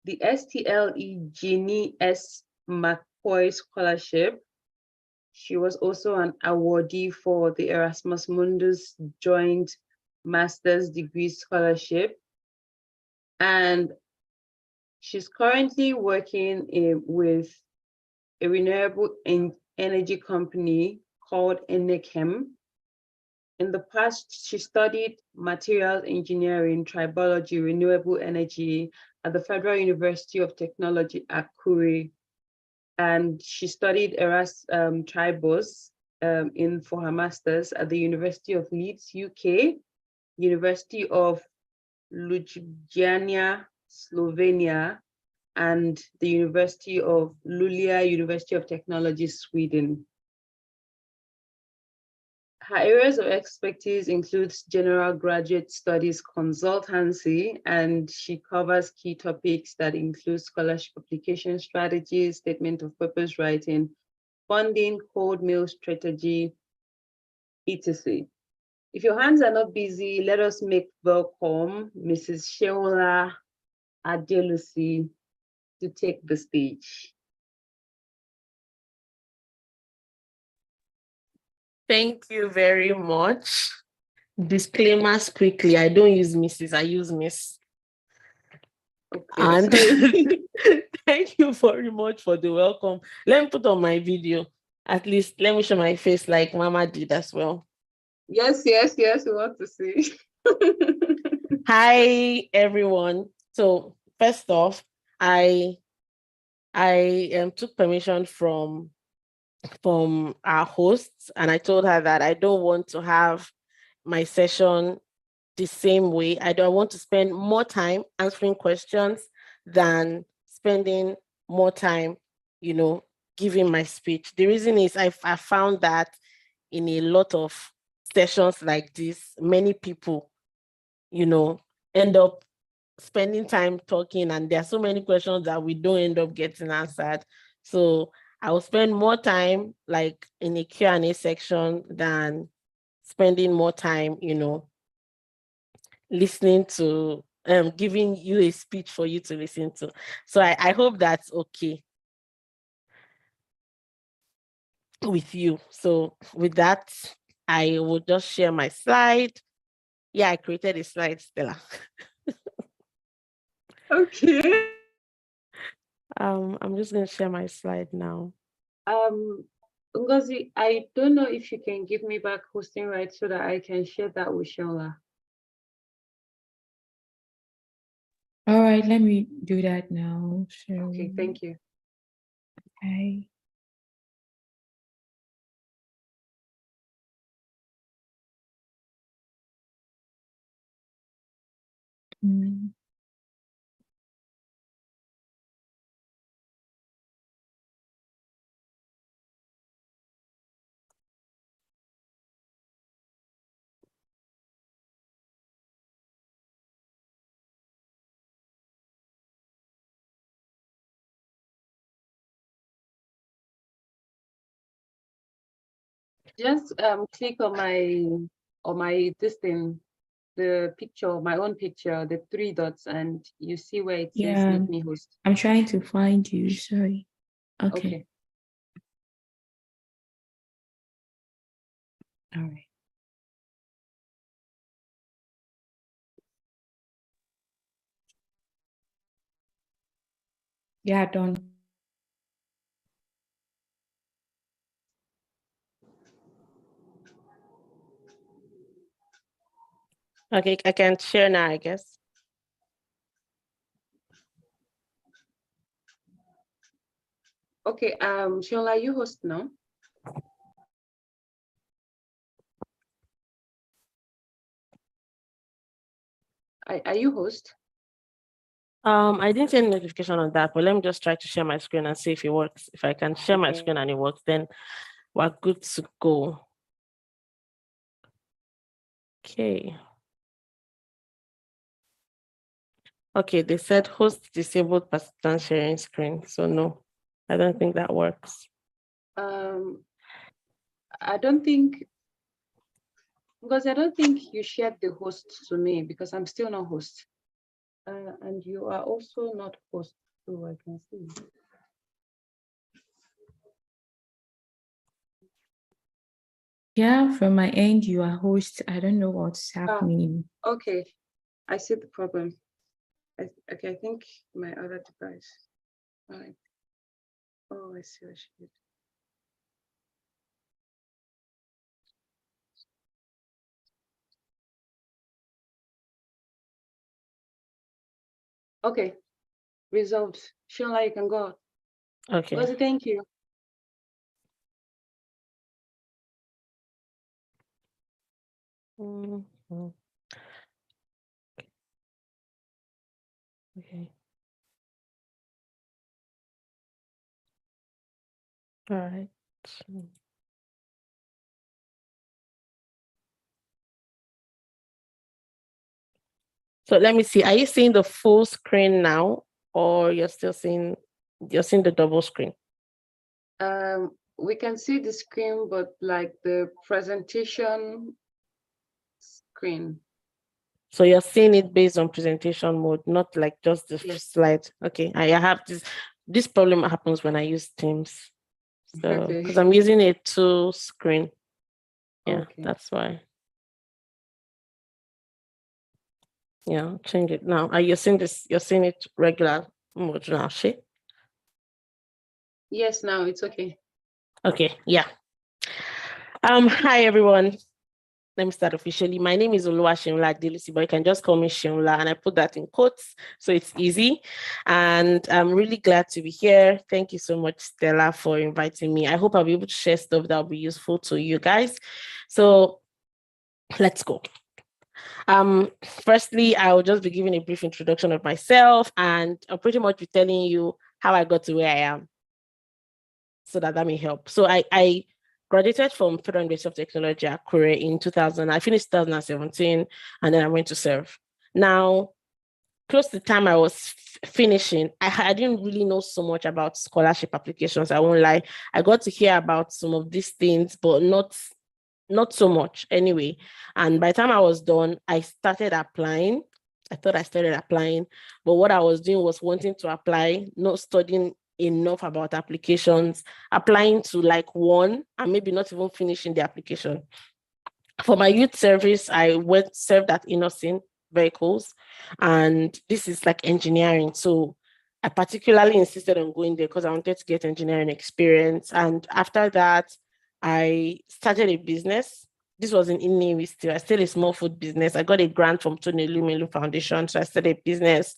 STLE Jeannie S. McCoy Scholarship. She was also an awardee for the Erasmus Mundus Joint Master's Degree Scholarship. And she's currently working with a renewable energy company called NKJV. In the past, she studied materials engineering, tribology, renewable energy at the Federal University of Technology, Akure. And she studied tribos for her master's at the University of Leeds, UK, University of Ljubljana, Slovenia, and the University of Luleå, University of Technology, Sweden. Her areas of expertise includes general graduate studies consultancy, and she covers key topics that include scholarship application strategies, statement of purpose writing, funding, cold mail strategy, etc. If your hands are not busy, let us make welcome Mrs. Seunnla Adelusi to take the stage. Thank you very much. Disclaimers quickly. I don't use Mrs. I use Miss. Okay, and thank you very much for the welcome. Let me put on my video. At least let me show my face like Mama did as well. Yes, we want to see. Hi, everyone. So first off, I took permission from our hosts, and I told her that I don't want to have my session the same way. I don't want to spend more time answering questions than spending more time, giving my speech. The reason is I found that in a lot of sessions like this, many people, end up spending time talking, and there are so many questions that we don't end up getting answered. So I will spend more time like in a Q&A section than spending more time, listening to, giving you a speech for you to listen to. So I hope that's okay with you. So with that, I will just share my slide. Yeah, I created a slide, Stella. Okay. I'm just going to share my slide now. Ngozi, I don't know if you can give me back hosting rights so that I can share that with Seunnla. All right, let me do that now. Okay, thank you. Okay. Mm. Just click on my this thing, the picture, my own picture, the 3 dots, and you see where it says Yeah, make me host. I'm trying to find you. Sorry. Okay. Okay. All right. Yeah, done. Okay, I can share now, I guess. Okay, Seunnla, you host now? Are you host? I didn't see any notification on that, but let me just try to share my screen and see if it works. If I can share my Okay. screen and it works, then we're good to go. Okay. Okay, they said host disabled participant sharing screen. So no, I don't think that works. I don't think, because I don't think you shared the host to me because I'm still not host. And you are also not host, so I can see. Yeah, from my end, you are host. I don't know what's happening. Okay, I see the problem. Okay, I think my other device. All right. Oh, I see what she did. Okay, resolved. Seunnla, you can go. Okay. Ngozi, thank you. Mhm. Okay. All right. So let me see. Are you seeing the full screen now, or you're seeing the double screen? We can see the screen, but like the presentation screen. So you're seeing it based on presentation mode, not like just the Yes. slide. Okay. I have this problem happens when I use Teams. So Okay. because I'm using a 2 screen. Yeah, Okay. that's why. Yeah, change it now. Are you seeing this? You're seeing it regular mode now, she? Yes, now it's okay. Okay, yeah. Hi everyone. Let me start officially. My name is Oluwaseunnla Adelusi, but you can just call me Shimla, and I put that in quotes so it's easy. And I'm really glad to be here. Thank you so much, Stella, for inviting me. I hope I'll be able to share stuff that will be useful to you guys. So let's go. Firstly, I will just be giving a brief introduction of myself, and I'll pretty much be telling you how I got to where I am, so that may help. So I graduated from Federal University of Technology, Akure in 2000. I finished 2017, and then I went to serve. Now, close to the time I was finishing, I didn't really know so much about scholarship applications. I won't lie. I got to hear about some of these things, but not so much anyway. And by the time I was done, I started applying. I thought I started applying, but what I was doing was wanting to apply, not studying enough about applications, applying to like one and maybe not even finishing the application. For my youth service, I served at Innocent Vehicles, and this is like engineering. So I particularly insisted on going there because I wanted to get engineering experience. And after that, I started a business. This was in Navy still. I started a small food business. I got a grant from Tony Lumelu Foundation. So I started a business.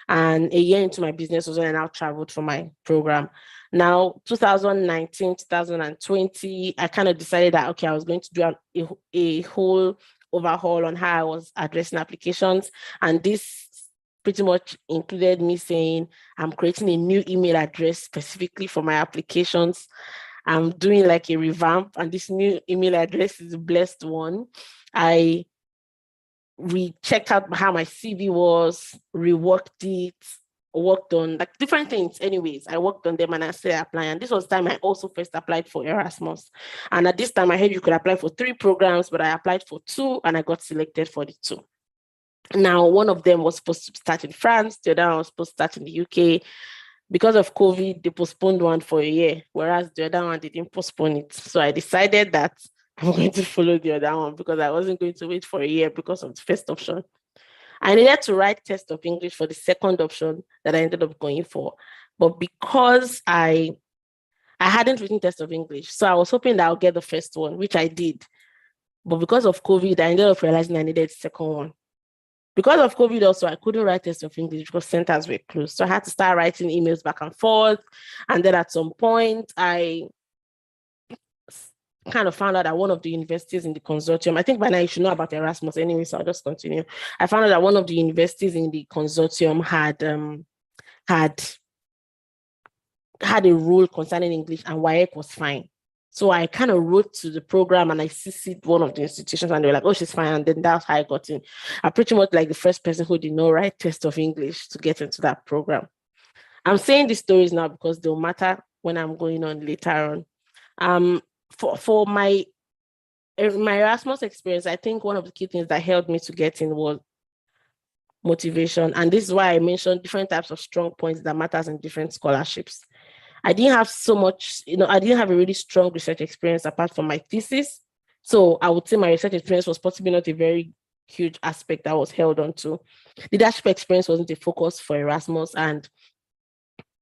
And a year into my business was when I now traveled for my program. Now, 2019, 2020, I kind of decided that, okay, I was going to do a whole overhaul on how I was addressing applications. And this pretty much included me saying, I'm creating a new email address specifically for my applications. I'm doing like a revamp, and this new email address is a blessed one. I checked out how my CV was, reworked it, worked on like different things. Anyways, I worked on them and I started applying. And this was the time I also first applied for Erasmus. And at this time, I heard you could apply for 3 programs, but I applied for 2 and I got selected for the 2. Now, one of them was supposed to start in France, the other one was supposed to start in the UK. Because of COVID, they postponed one for a year, whereas the other one didn't postpone it. So I decided that I'm going to follow the other one because I wasn't going to wait for a year because of the first option. I needed to write test of English for the second option that I ended up going for. But because I hadn't written test of English, so I was hoping that I'll get the first one, which I did. But because of COVID, I ended up realizing I needed the second one. Because of COVID also, I couldn't write test of English because centers were closed. So I had to start writing emails back and forth. And then at some point, I kind of found out that one of the universities in the consortium, I think by now you should know about Erasmus anyway, so I'll just continue. I found out that one of the universities in the consortium had a rule concerning English, and WAEC was fine. So I kind of wrote to the program and I CC'd one of the institutions and they were like, oh, she's fine. And then that's how I got in. I'm pretty much like the first person who did not write test of English to get into that program. I'm saying these stories now because they'll matter when I'm going on later on. For my Erasmus experience, I think one of the key things that helped me to get in was motivation. And this is why I mentioned different types of strong points that matters in different scholarships. I didn't have so much, I didn't have a really strong research experience apart from my thesis. So I would say my research experience was possibly not a very huge aspect that I was held on to. Leadership experience wasn't a focus for Erasmus. And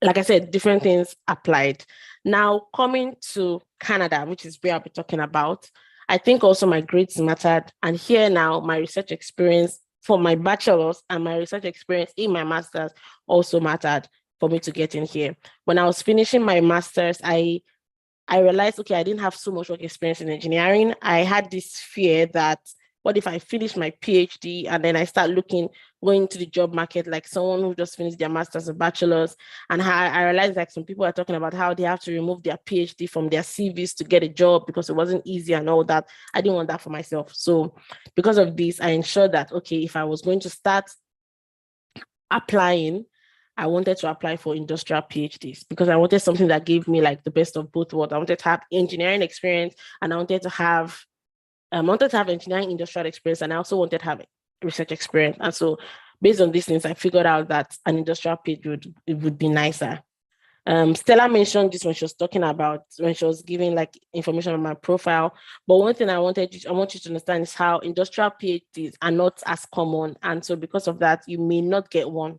like I said, different things applied. Now, coming to Canada, which is where I'll be talking about, I think also my grades mattered. And here now, my research experience for my bachelor's and my research experience in my master's also mattered for me to get in here. When I was finishing my master's, I realized, okay, I didn't have so much work experience in engineering. I had this fear that, what if I finish my PhD and then I start going to the job market like someone who just finished their master's or bachelor's, and I realized like some people are talking about how they have to remove their PhD from their CVs to get a job because it wasn't easy and all that. I didn't want that for myself. So because of this, I ensured that, okay, if I was going to start applying, I wanted to apply for industrial PhDs because I wanted something that gave me like the best of both worlds. I wanted to have engineering experience and I wanted to have engineering industrial experience, and I also wanted to have research experience. And so based on these things, I figured out that an industrial PhD would be nicer. Stella mentioned this when she was giving like information on my profile. But one thing I want you to understand is how industrial PhDs are not as common. And so because of that, you may not get one.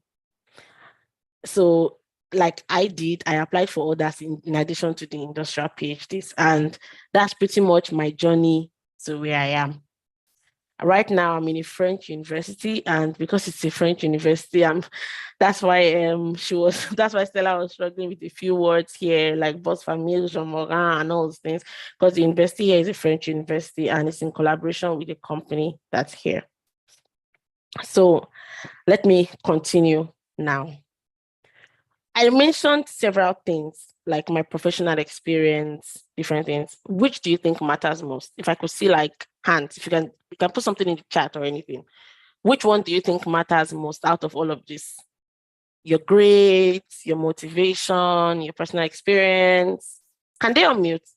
So like I applied for others in addition to the industrial PhDs. And that's pretty much my journey to where I am. Right now, I'm in a French university, and because it's a French university, that's why Stella was struggling with a few words here, like boss famille, Jean Morin, and all those things, because the university here is a French university and it's in collaboration with a company that's here. So let me continue now. I mentioned several things like my professional experience, different things. Which do you think matters most? If I could see like hands, if you can put something in the chat or anything. Which one do you think matters most out of all of this? Your grades, your motivation, your personal experience. Can they unmute?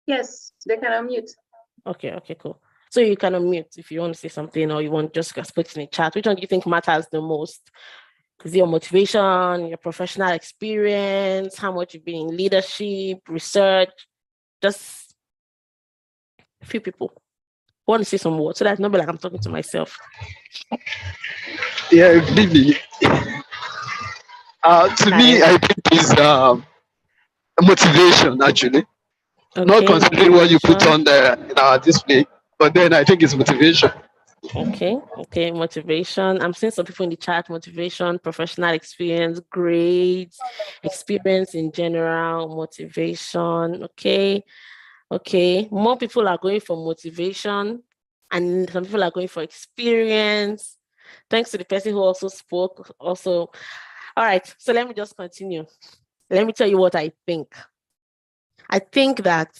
Yes, they can unmute. Okay, cool. So you can unmute if you want to say something or you want just to put it in the chat. Which one do you think matters the most? Is your motivation, your professional experience, how much you've been in leadership, research? Just A few people want to say some words so that it's not be like I'm talking to myself. Yeah, believe me. To me, I think it's motivation actually. Not Okay, considering what you put motivation. on the in our display, but then I think it's motivation. Okay, motivation. I'm seeing some people in the chat, motivation, professional experience, grades, experience in general, motivation. Okay. More people are going for motivation and some people are going for experience. Thanks to the person who also spoke. Also, all right, so let me just continue. Let me tell you what I think. I think that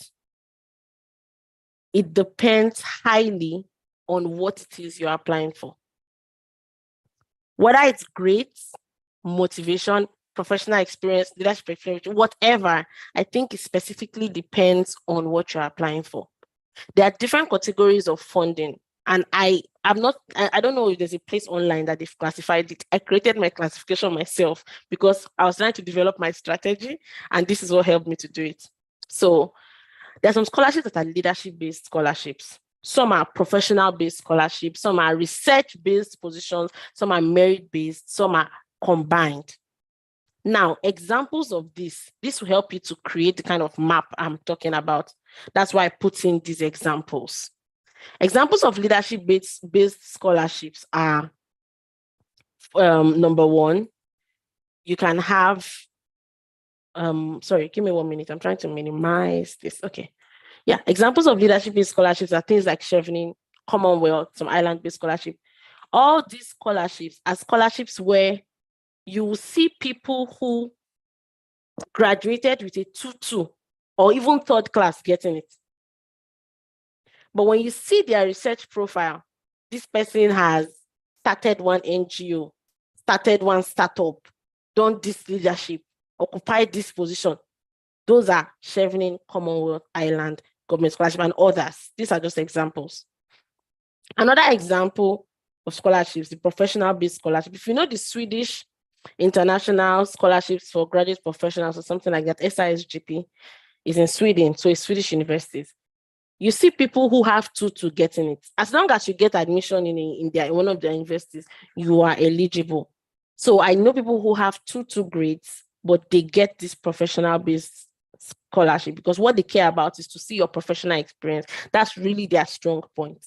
it depends highly on what it is you're applying for. Whether it's grades, motivation, professional experience, leadership experience, whatever, I think it specifically depends on what you're applying for. There are different categories of funding, and I don't know if there's a place online that they've classified it. I created my classification myself because I was trying to develop my strategy, and this is what helped me to do it. So there are some scholarships that are leadership-based scholarships. Some are professional-based scholarships, some are research-based positions, some are merit-based, some are combined. Now, examples of this will help you to create the kind of map I'm talking about. That's why I put in these examples. Examples of leadership-based scholarships are, number one, you can have, sorry, give me 1 minute. I'm trying to minimize this. Okay. Yeah, examples of leadership-based scholarships are things like Chevening, Commonwealth, some island-based scholarship. All these scholarships are scholarships where you will see people who graduated with a 2-2 or even third class getting it. But when you see their research profile, this person has started one NGO, started one startup, done this leadership, occupied this position. Those are Chevening, Commonwealth, Island, government scholarship, and others. These are just examples. Another example of scholarships, the professional-based scholarship. If you know the Swedish international scholarships for graduate professionals or something like that, SISGP is in Sweden, so it's Swedish universities. You see people who have 2-2 getting it. As long as you get admission in one of their universities, you are eligible. So I know people who have 2-2 grades, but they get this professional-based scholarship because what they care about is to see your professional experience. That's really their strong point.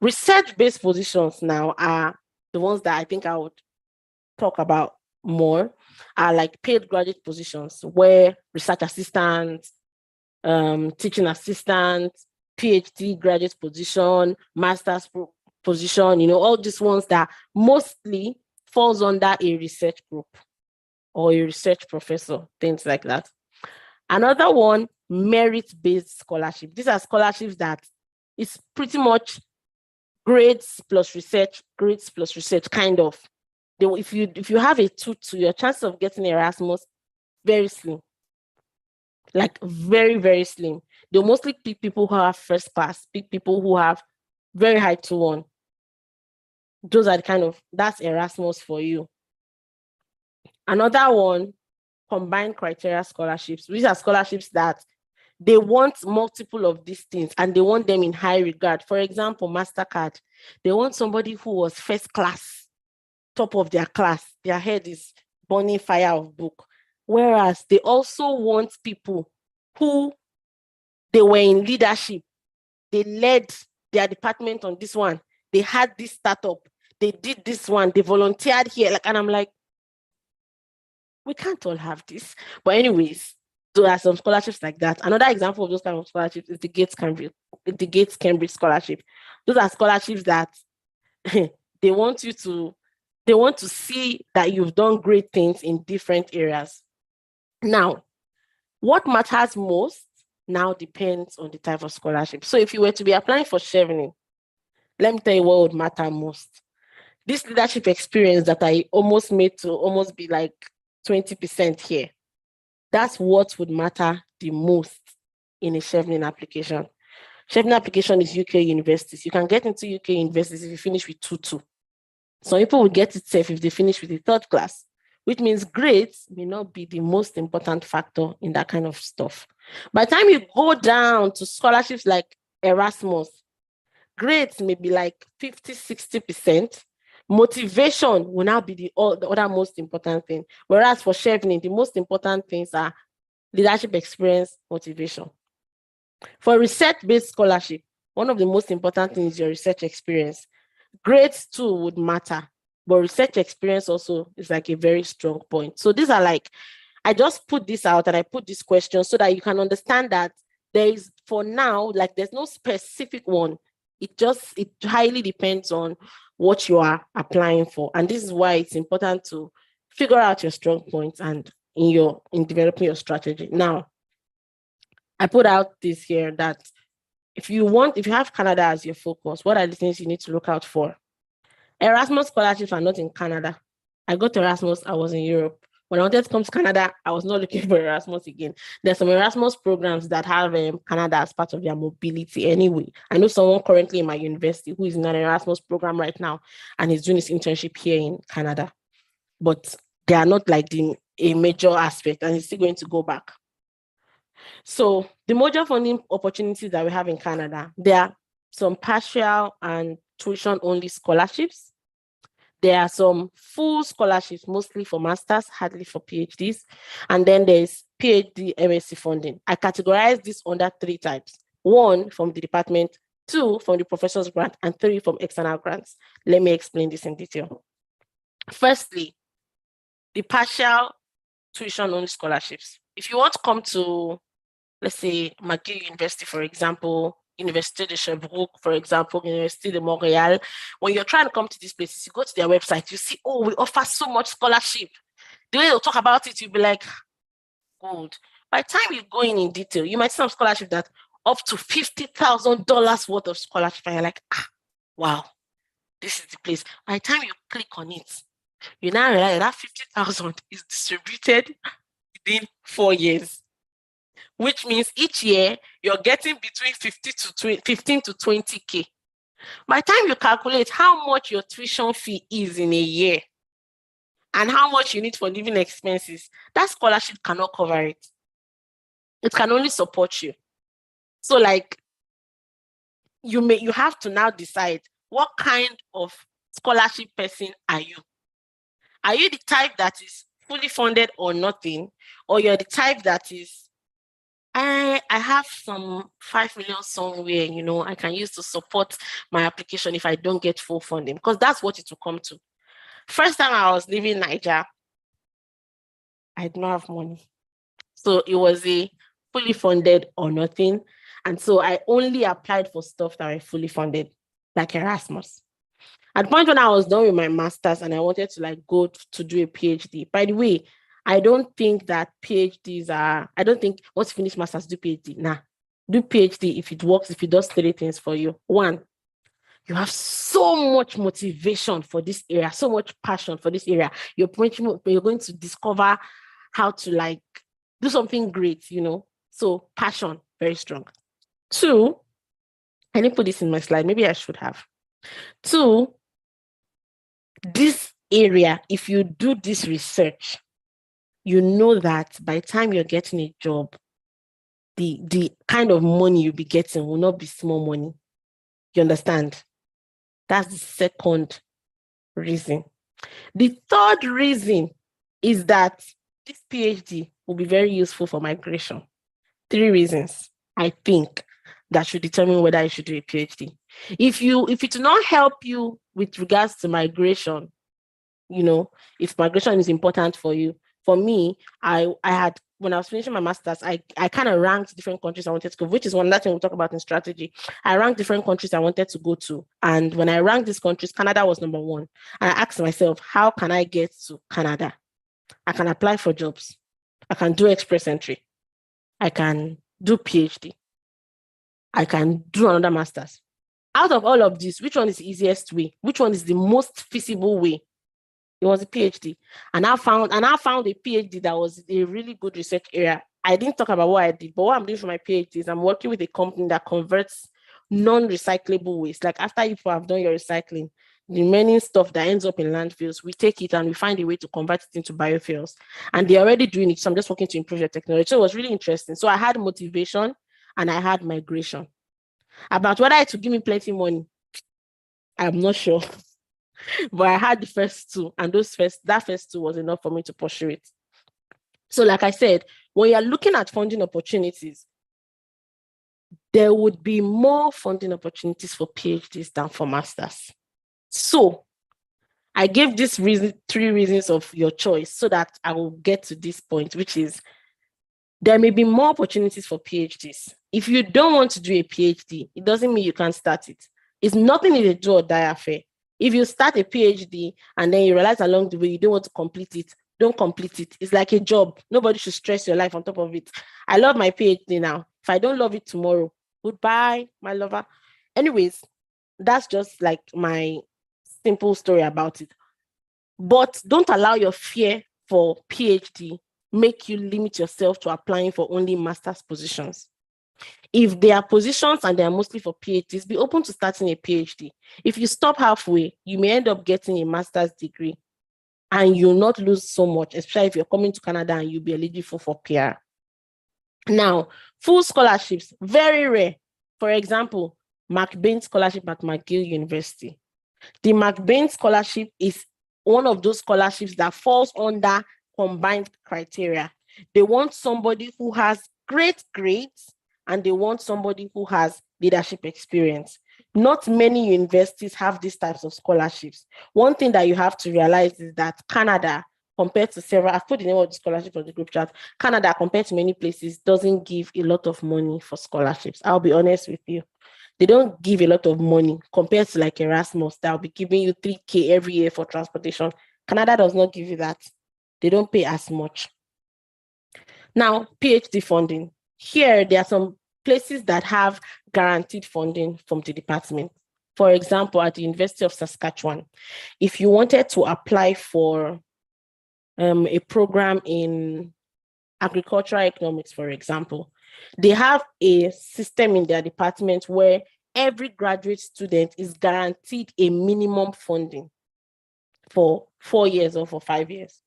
Research-based positions now are the ones that I think I would talk about more, are like paid graduate positions where research assistants, teaching assistants, PhD graduate position, master's position, all these ones that mostly falls under a research group or a research professor, things like that. Another one, merit-based scholarship. These are scholarships that it's pretty much grades plus research, kind of. If you have a 2-2, your chances of getting Erasmus, very slim. Like very, very slim. They'll mostly pick people who have first class, pick people who have very high 2-1. Those are the kind of, that's Erasmus for you. Another one, combined criteria scholarships. These are scholarships that they want multiple of these things and they want them in high regard. For example, MasterCard, they want somebody who was first class, top of their class. Their head is burning fire of book. Whereas they also want people who they were in leadership. They led their department on this one. They had this startup. They did this one. They volunteered here. And I'm like, we can't all have this. But anyways, there are some scholarships like that. Another example of those kind of scholarships is the Gates Cambridge Scholarship. Those are scholarships that they want to see that you've done great things in different areas. Now, what matters most now depends on the type of scholarship. So if you were to be applying for Chevening, let me tell you what would matter most. This leadership experience that I almost made to almost be like 20% here, that's what would matter the most in a Chevening application. Chevening application is UK universities. You can get into UK universities if you finish with 2-2. Some people will get it safe if they finish with a third class, which means grades may not be the most important factor in that kind of stuff. By the time you go down to scholarships like Erasmus, grades may be like 50, 60%. Motivation will now be the other most important thing. Whereas for Chevening, the most important things are leadership experience, motivation. For research-based scholarship, one of the most important things is your research experience. Grades too would matter, but research experience also is like a very strong point. So these are like, I just put this out and I put this question so that you can understand that there is, for now, like there's no specific one. It highly depends on what you are applying for. And this is why it's important to figure out your strong points and in developing your strategy. Now, I put out this here that if you have Canada as your focus, what are the things you need to look out for? Erasmus scholarships are not in Canada. I got Erasmus, I was in Europe. When I wanted to come to Canada, I was not looking for Erasmus again. There's some Erasmus programs that have Canada as part of their mobility anyway. I know someone currently in my university who is in an Erasmus program right now and is doing his internship here in Canada. But they are not like a major aspect, and he's still going to go back. So the major funding opportunities that we have in Canada, there are some partial and tuition-only scholarships. There are some full scholarships, mostly for masters, hardly for PhDs. And then there's PhD MSc funding. I categorize this under 3 types. 1, from the department, 2, from the professor's grant, and 3, from external grants. Let me explain this in detail. Firstly, the partial tuition-only scholarships. If you want to come to, let's say, McGill University, for example, Université de Sherbrooke, for example, Université de Montréal, when you're trying to come to these places, you go to their website, you see, oh, we offer so much scholarship. The way they'll talk about it, you'll be like, good. By the time you go in detail, you might see some scholarship that up to $50,000 worth of scholarship, and you're like, wow, this is the place. By the time you click on it, you now realize that 50,000 is distributed within 4 years, which means each year you're getting between 15 to 20K. By the time you calculate how much your tuition fee is in a year and how much you need for living expenses, that scholarship cannot cover it. It can only support you. So like, you have to now decide, what kind of scholarship person are you? Are you the type that is fully funded or nothing? Or you're the type that is, I have some 5 million somewhere, I can use to support my application if I don't get full funding, because that's what it will come to. First time I was leaving Nigeria, I did not have money. So it was a fully funded or nothing. And so I only applied for stuff that were fully funded, like Erasmus. At the point when I was done with my master's and I wanted to go to do a PhD, by the way, I don't think that PhDs I don't think once you finish master's, do PhD. Nah, do PhD if it works, if it does 3 things for you. 1, you have so much motivation for this area, so much passion for this area. You're going to discover how to do something great, So passion, very strong. 2, I didn't put this in my slide. Maybe I should have. 2, this area, if you do this research, you know that by the time you're getting a job, the kind of money you'll be getting will not be small money. You understand? That's the second reason. The third reason is that this PhD will be very useful for migration. 3 reasons, I think, that should determine whether you should do a PhD. If it do not help you with regards to migration, if migration is important for you, for me, I had, when I was finishing my master's, I kind of ranked different countries I wanted to go, which is one that thing we'll talk about in strategy. I ranked different countries I wanted to go to. And when I ranked these countries, Canada was number 1. And I asked myself, how can I get to Canada? I can apply for jobs. I can do express entry. I can do PhD. I can do another master's. Out of all of this, which one is the easiest way? Which one is the most feasible way? It was a PhD. And I found a PhD that was a really good research area. I didn't talk about what I did, but what I'm doing for my PhD is I'm working with a company that converts non-recyclable waste. Like after you have done your recycling, the remaining stuff that ends up in landfills, we take it and we find a way to convert it into biofuels. And they're already doing it. So I'm just working to improve your technology. So it was really interesting. So I had motivation and I had migration. About whether it would give me plenty money, I'm not sure. But I had the first two, and that first two was enough for me to pursue it. So like I said, when you're looking at funding opportunities, there would be more funding opportunities for PhDs than for masters. So I gave this three reasons of your choice so that I will get to this point, which is there may be more opportunities for PhDs. If you don't want to do a PhD, it doesn't mean you can't start it. It's nothing is a do or die affair. If you start a PhD and then you realize along the way you don't want to complete it, don't complete it. It's like a job. Nobody should stress your life on top of it. I love my PhD now. If I don't love it tomorrow, goodbye, my lover. Anyways, that's just like my simple story about it. But don't allow your fear for PhD make you limit yourself to applying for only master's positions. If there are positions and they are mostly for PhDs, be open to starting a PhD. If you stop halfway, you may end up getting a master's degree and you'll not lose so much, especially if you're coming to Canada and you'll be eligible for PR. Now, full scholarships, very rare. For example, McBain Scholarship at McGill University. The McBain Scholarship is one of those scholarships that falls under combined criteria. They want somebody who has great grades and they want somebody who has leadership experience. Not many universities have these types of scholarships. One thing that you have to realize is that Canada, compared to several, I've put the name of the scholarship on the group chat, Canada, compared to many places, doesn't give a lot of money for scholarships. I'll be honest with you. They don't give a lot of money compared to like Erasmus, that will be giving you 3K every year for transportation. Canada does not give you that. They don't pay as much. Now, PhD funding. Here, there are some places that have guaranteed funding from the department. For example, at the University of Saskatchewan, if you wanted to apply for a program in agricultural economics, for example, they have a system in their department where every graduate student is guaranteed a minimum funding for 4 years or for 5 years.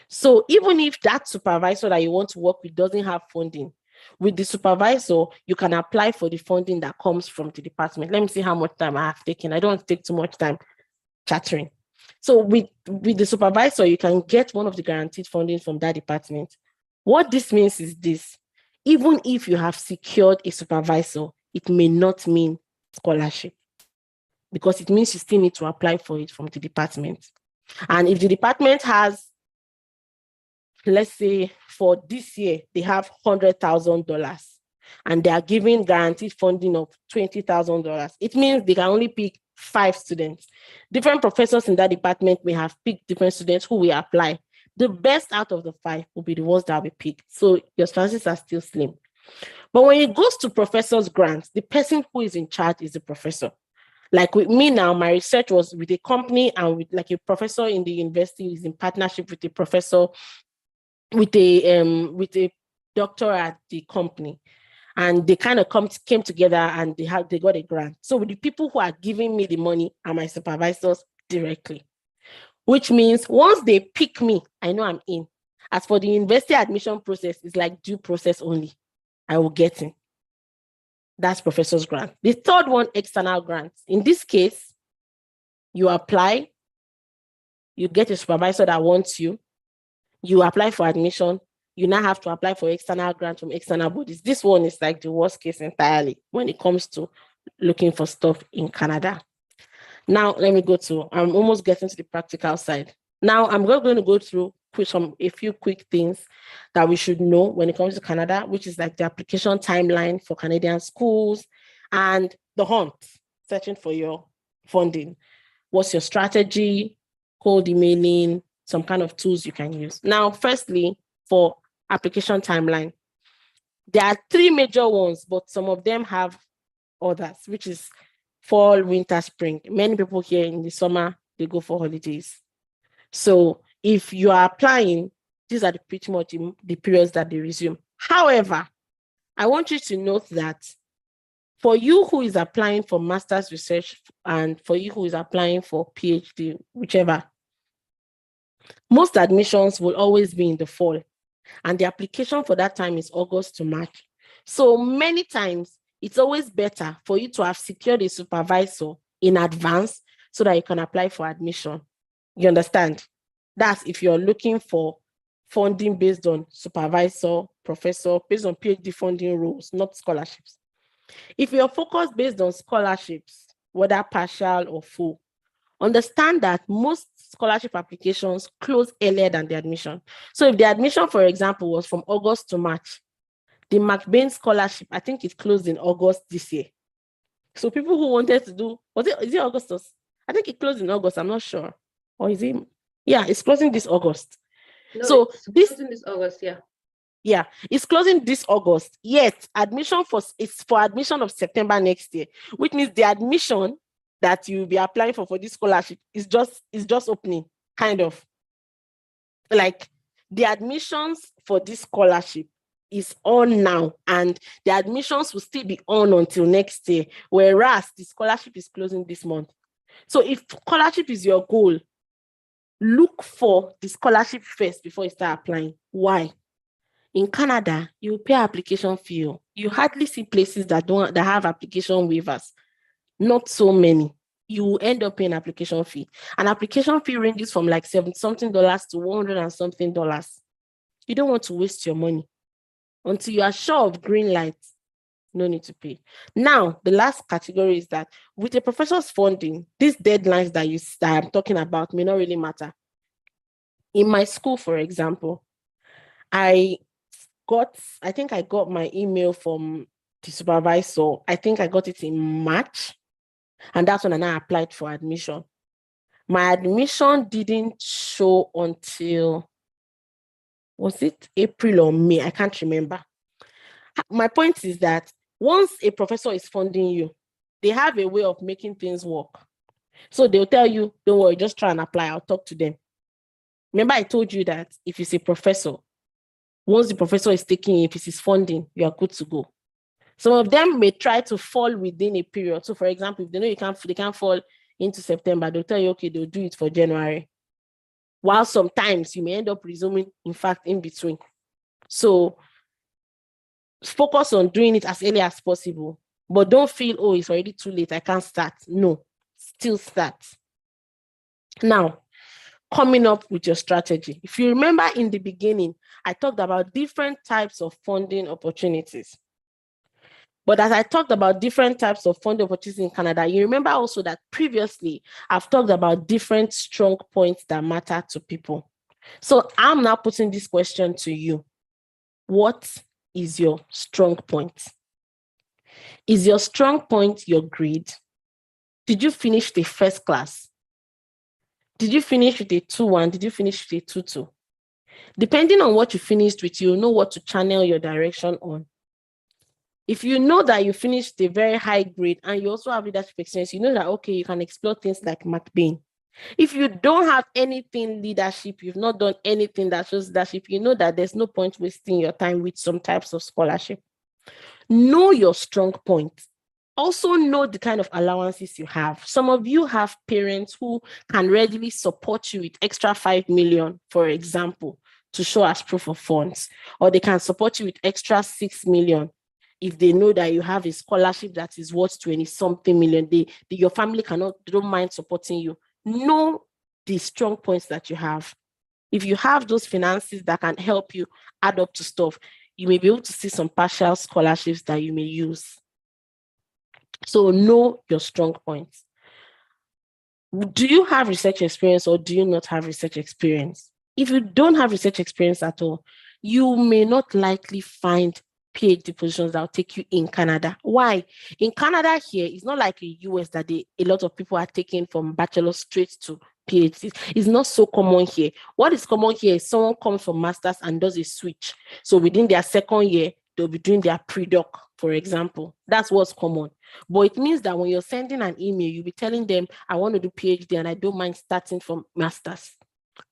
So even if that supervisor that you want to work with doesn't have funding, with the supervisor, you can apply for the funding that comes from the department. Let me see how much time I have taken. I don't want to take too much time chattering. So with the supervisor, you can get one of the guaranteed funding from that department. What this means is this: even if you have secured a supervisor, it may not mean scholarship, because it means you still need to apply for it from the department. And if the department has, let's say for this year, they have $100,000 and they are giving guaranteed funding of $20,000, it means they can only pick 5 students. Different professors in that department may have picked different students who will apply. The best out of the 5 will be the ones that will be picked. So your chances are still slim. But when it goes to professor's grants, the person who is in charge is the professor. Like with me now, my research was with a company and with like a professor in the university who is in partnership with a professor with a doctor at the company. And they kind of came together and they got a grant. So with the people who are giving me the money are my supervisors directly, which means once they pick me, I know I'm in. As for the university admission process, it's like due process only. I will get in. That's professor's grant. The third one, external grants. In this case, you apply, you get a supervisor that wants you, you apply for admission, you now have to apply for external grants from external bodies. This one is like the worst case entirely when it comes to looking for stuff in Canada. Now, let me I'm almost getting to the practical side. Now, I'm going to go through a few quick things that we should know when it comes to Canada, which is like the application timeline for Canadian schools and the hunt, searching for your funding. What's your strategy, cold emailing, some kind of tools you can use. Now, firstly, for application timeline, there are 3 major ones, but some of them have others, which is fall, winter, spring. Many people here in the summer, they go for holidays. So if you are applying, these are pretty much the periods that they resume. However, I want you to note that for you who is applying for master's research and for you who is applying for PhD, whichever, most admissions will always be in the fall. And the application for that time is August to March. So many times it's always better for you to have secured a supervisor in advance so that you can apply for admission. You understand? That's if you're looking for funding based on supervisor, professor, based on PhD funding rules, not scholarships. If you're focused based on scholarships, whether partial or full, understand that most scholarship applications close earlier than the admission. So if the admission, for example, was from August to March, the McBain scholarship, I think it closed in August this year. So people who wanted to do, is it August? I think it closed in August, I'm not sure. Or is it? Yeah, it's closing this August. No, so it's closing this August, yeah. Yeah, it's closing this August. Yet admission it's for admission of September next year, which means the admission that you'll be applying for this scholarship is just opening, kind of. Like the admissions for this scholarship is on now, and the admissions will still be on until next year, whereas the scholarship is closing this month. So if scholarship is your goal, look for the scholarship first before you start applying. Why? In Canada, you pay application fee. You hardly see places that have application waivers. Not so many. You end up paying application fee. An application fee ranges from like $70-something to $100-something. You don't want to waste your money. Until you are sure of green light, no need to pay. Now, the last category is that with a professor's funding, these deadlines that I'm talking about may not really matter. In my school, for example, I think I got my email from the supervisor. I think I got it in March. And that's when I now applied for admission. My admission didn't show until, was it April or May? I can't remember. My point is that once a professor is funding you, they have a way of making things work. So they'll tell you, don't worry, just try and apply. I'll talk to them. Remember, I told you that if it's a professor, once the professor is taking, if it's his funding, you are good to go. Some of them may try to fall within a period. So, for example, if they know they can't fall into September, they'll tell you, okay, they'll do it for January. While sometimes you may end up resuming, in fact, in between. So, focus on doing it as early as possible. But don't feel, oh, it's already too late, I can't start. No, still start. Now, coming up with your strategy. If you remember in the beginning, I talked about different types of funding opportunities. But as I talked about different types of funding opportunities in Canada, you remember also that previously I've talked about different strong points that matter to people. So I'm now putting this question to you. What is your strong point? Is your strong point your grade? Did you finish the first class? Did you finish with a 2-1? Did you finish with a 2-2? Depending on what you finished with, you'll know what to channel your direction on. If you know that you finished a very high grade and you also have leadership experience, you know that, okay, you can explore things like McBain. If you don't have anything leadership, you've not done anything that shows leadership, you know that there's no point wasting your time with some types of scholarship. Know your strong points. Also know the kind of allowances you have. Some of you have parents who can readily support you with extra 5 million, for example, to show as proof of funds, or they can support you with extra 6 million if they know that you have a scholarship that is worth 20-something million. Your family don't mind supporting you. Know the strong points that you have. If you have those finances that can help you add up to stuff, you may be able to see some partial scholarships that you may use. So know your strong points. Do you have research experience or do you not have research experience? If you don't have research experience at all, you may not likely find PhD positions that will take you in Canada. Why? In Canada here, it's not like the US that a lot of people are taking from bachelor straight to PhD. It's not so common here. What is common here is someone comes from master's and does a switch. So within their second year, they'll be doing their pre-doc, for example. That's what's common. But it means that when you're sending an email, you'll be telling them, I want to do PhD and I don't mind starting from master's.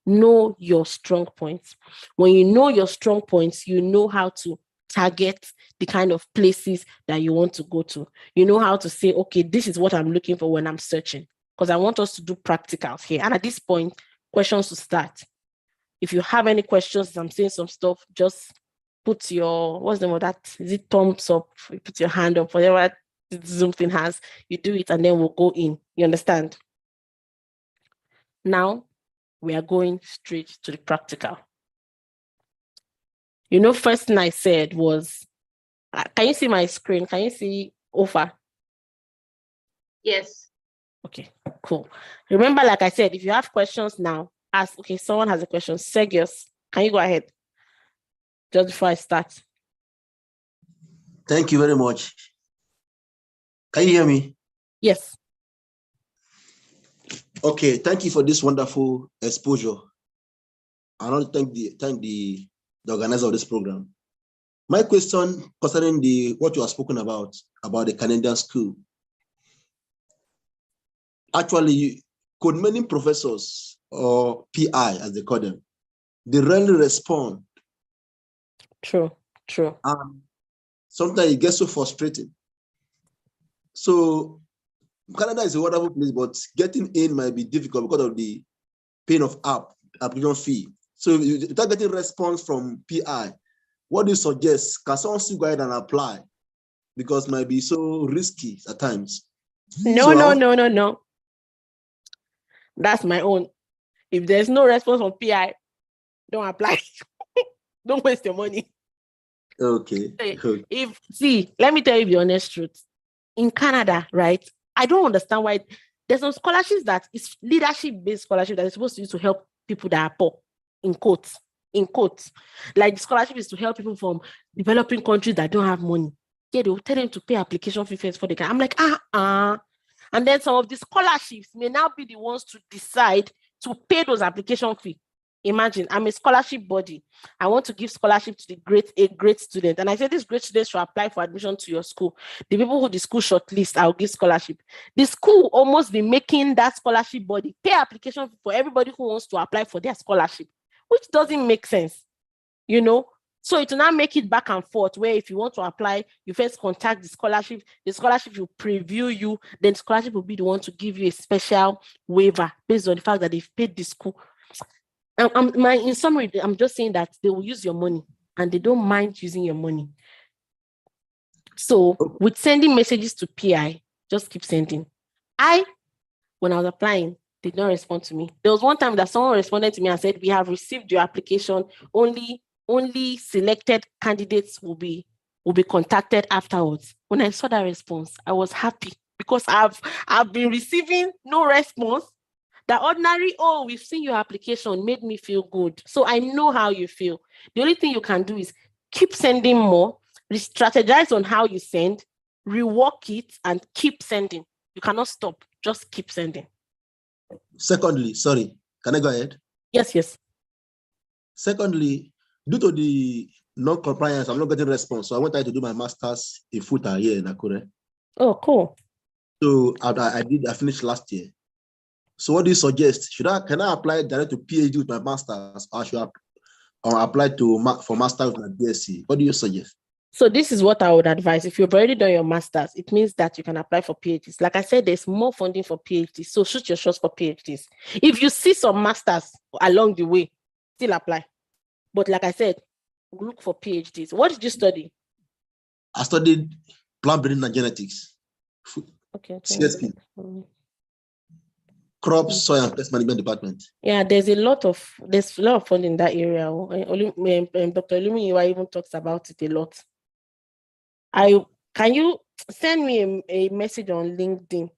Know your strong points. When you know your strong points, you know how to target the kind of places that you want to go to. You know how to say, okay, this is what I'm looking for when I'm searching, because I want us to do practicals here. And at this point, questions to start. If you have any questions, I'm saying some stuff, just put your, what's the name of that? Is it thumbs up? You put your hand up, whatever the Zoom thing has, you do it and then we'll go in. You understand? Now we are going straight to the practical. You know, first thing I said was, can you see my screen? Can you see Ofa? Yes. Okay, cool. Remember, like I said, if you have questions now, ask. Okay, someone has a question. Sergius, can you go ahead? Just before I start. Thank you very much. Can you hear me? Yes. Okay, thank you for this wonderful exposure. I want to thank the organizer of this program. My question concerning what you have spoken about the Canadian school. Actually, could many professors or PI, as they call them, they rarely respond. True. Sometimes it gets so frustrating. So Canada is a wonderful place, but getting in might be difficult because of the pain of application fee. So if you start getting response from PI, what do you suggest? Can someone still go ahead and apply? Because it might be so risky at times. No. That's my own. If there's no response from PI, don't apply. Don't waste your money. Okay. Let me tell you the honest truth. In Canada, right? I don't understand why there's some scholarships that is leadership-based scholarship that is supposed to use to help people that are poor, in quotes. Like the scholarship is to help people from developing countries that don't have money. Yeah, they will tell them to pay application fee first for the can. I'm like, And then some of the scholarships may now be the ones to decide to pay those application fee. Imagine, I'm a scholarship body. I want to give scholarship to a great student. And I said, this great student should apply for admission to your school. The people who the school shortlist, I'll give scholarship. The school almost be making that scholarship body pay application for everybody who wants to apply for their scholarship, which doesn't make sense, you know? So it will now make it back and forth, where if you want to apply, you first contact the scholarship will preview you, then the scholarship will be the one to give you a special waiver based on the fact that they've paid the school. In summary, I'm just saying that they will use your money and they don't mind using your money. So with sending messages to PI, just keep sending. When I was applying, did not respond to me. There was one time that someone responded to me and said, we have received your application. Only selected candidates will be contacted afterwards. When I saw that response, I was happy because I've been receiving no response. The ordinary, we've seen your application, made me feel good. So I know how you feel. The only thing you can do is keep sending more, re-strategize on how you send, rework it, and keep sending. You cannot stop, just keep sending. Secondly, sorry, can I go ahead? Yes. Secondly, due to the non-compliance, I'm not getting response. So I wanted to do my master's in Futa here in Akure. Oh, cool. So I finished last year. So what do you suggest? Can I apply direct to PhD with my master's, or should I apply for master with my BSc? What do you suggest? So this is what I would advise. If you've already done your master's, it means that you can apply for PhDs. Like I said, there's more funding for PhDs. So shoot your shots for PhDs. If you see some masters along the way, still apply. But like I said, look for PhDs. What did you study? I studied plant breeding and genetics. Okay. CSP. Crops, soil and pest management department. Yeah, there's a lot of funding in that area. Dr. Oluwaseunnla even talks about it a lot. Can you send me a message on LinkedIn?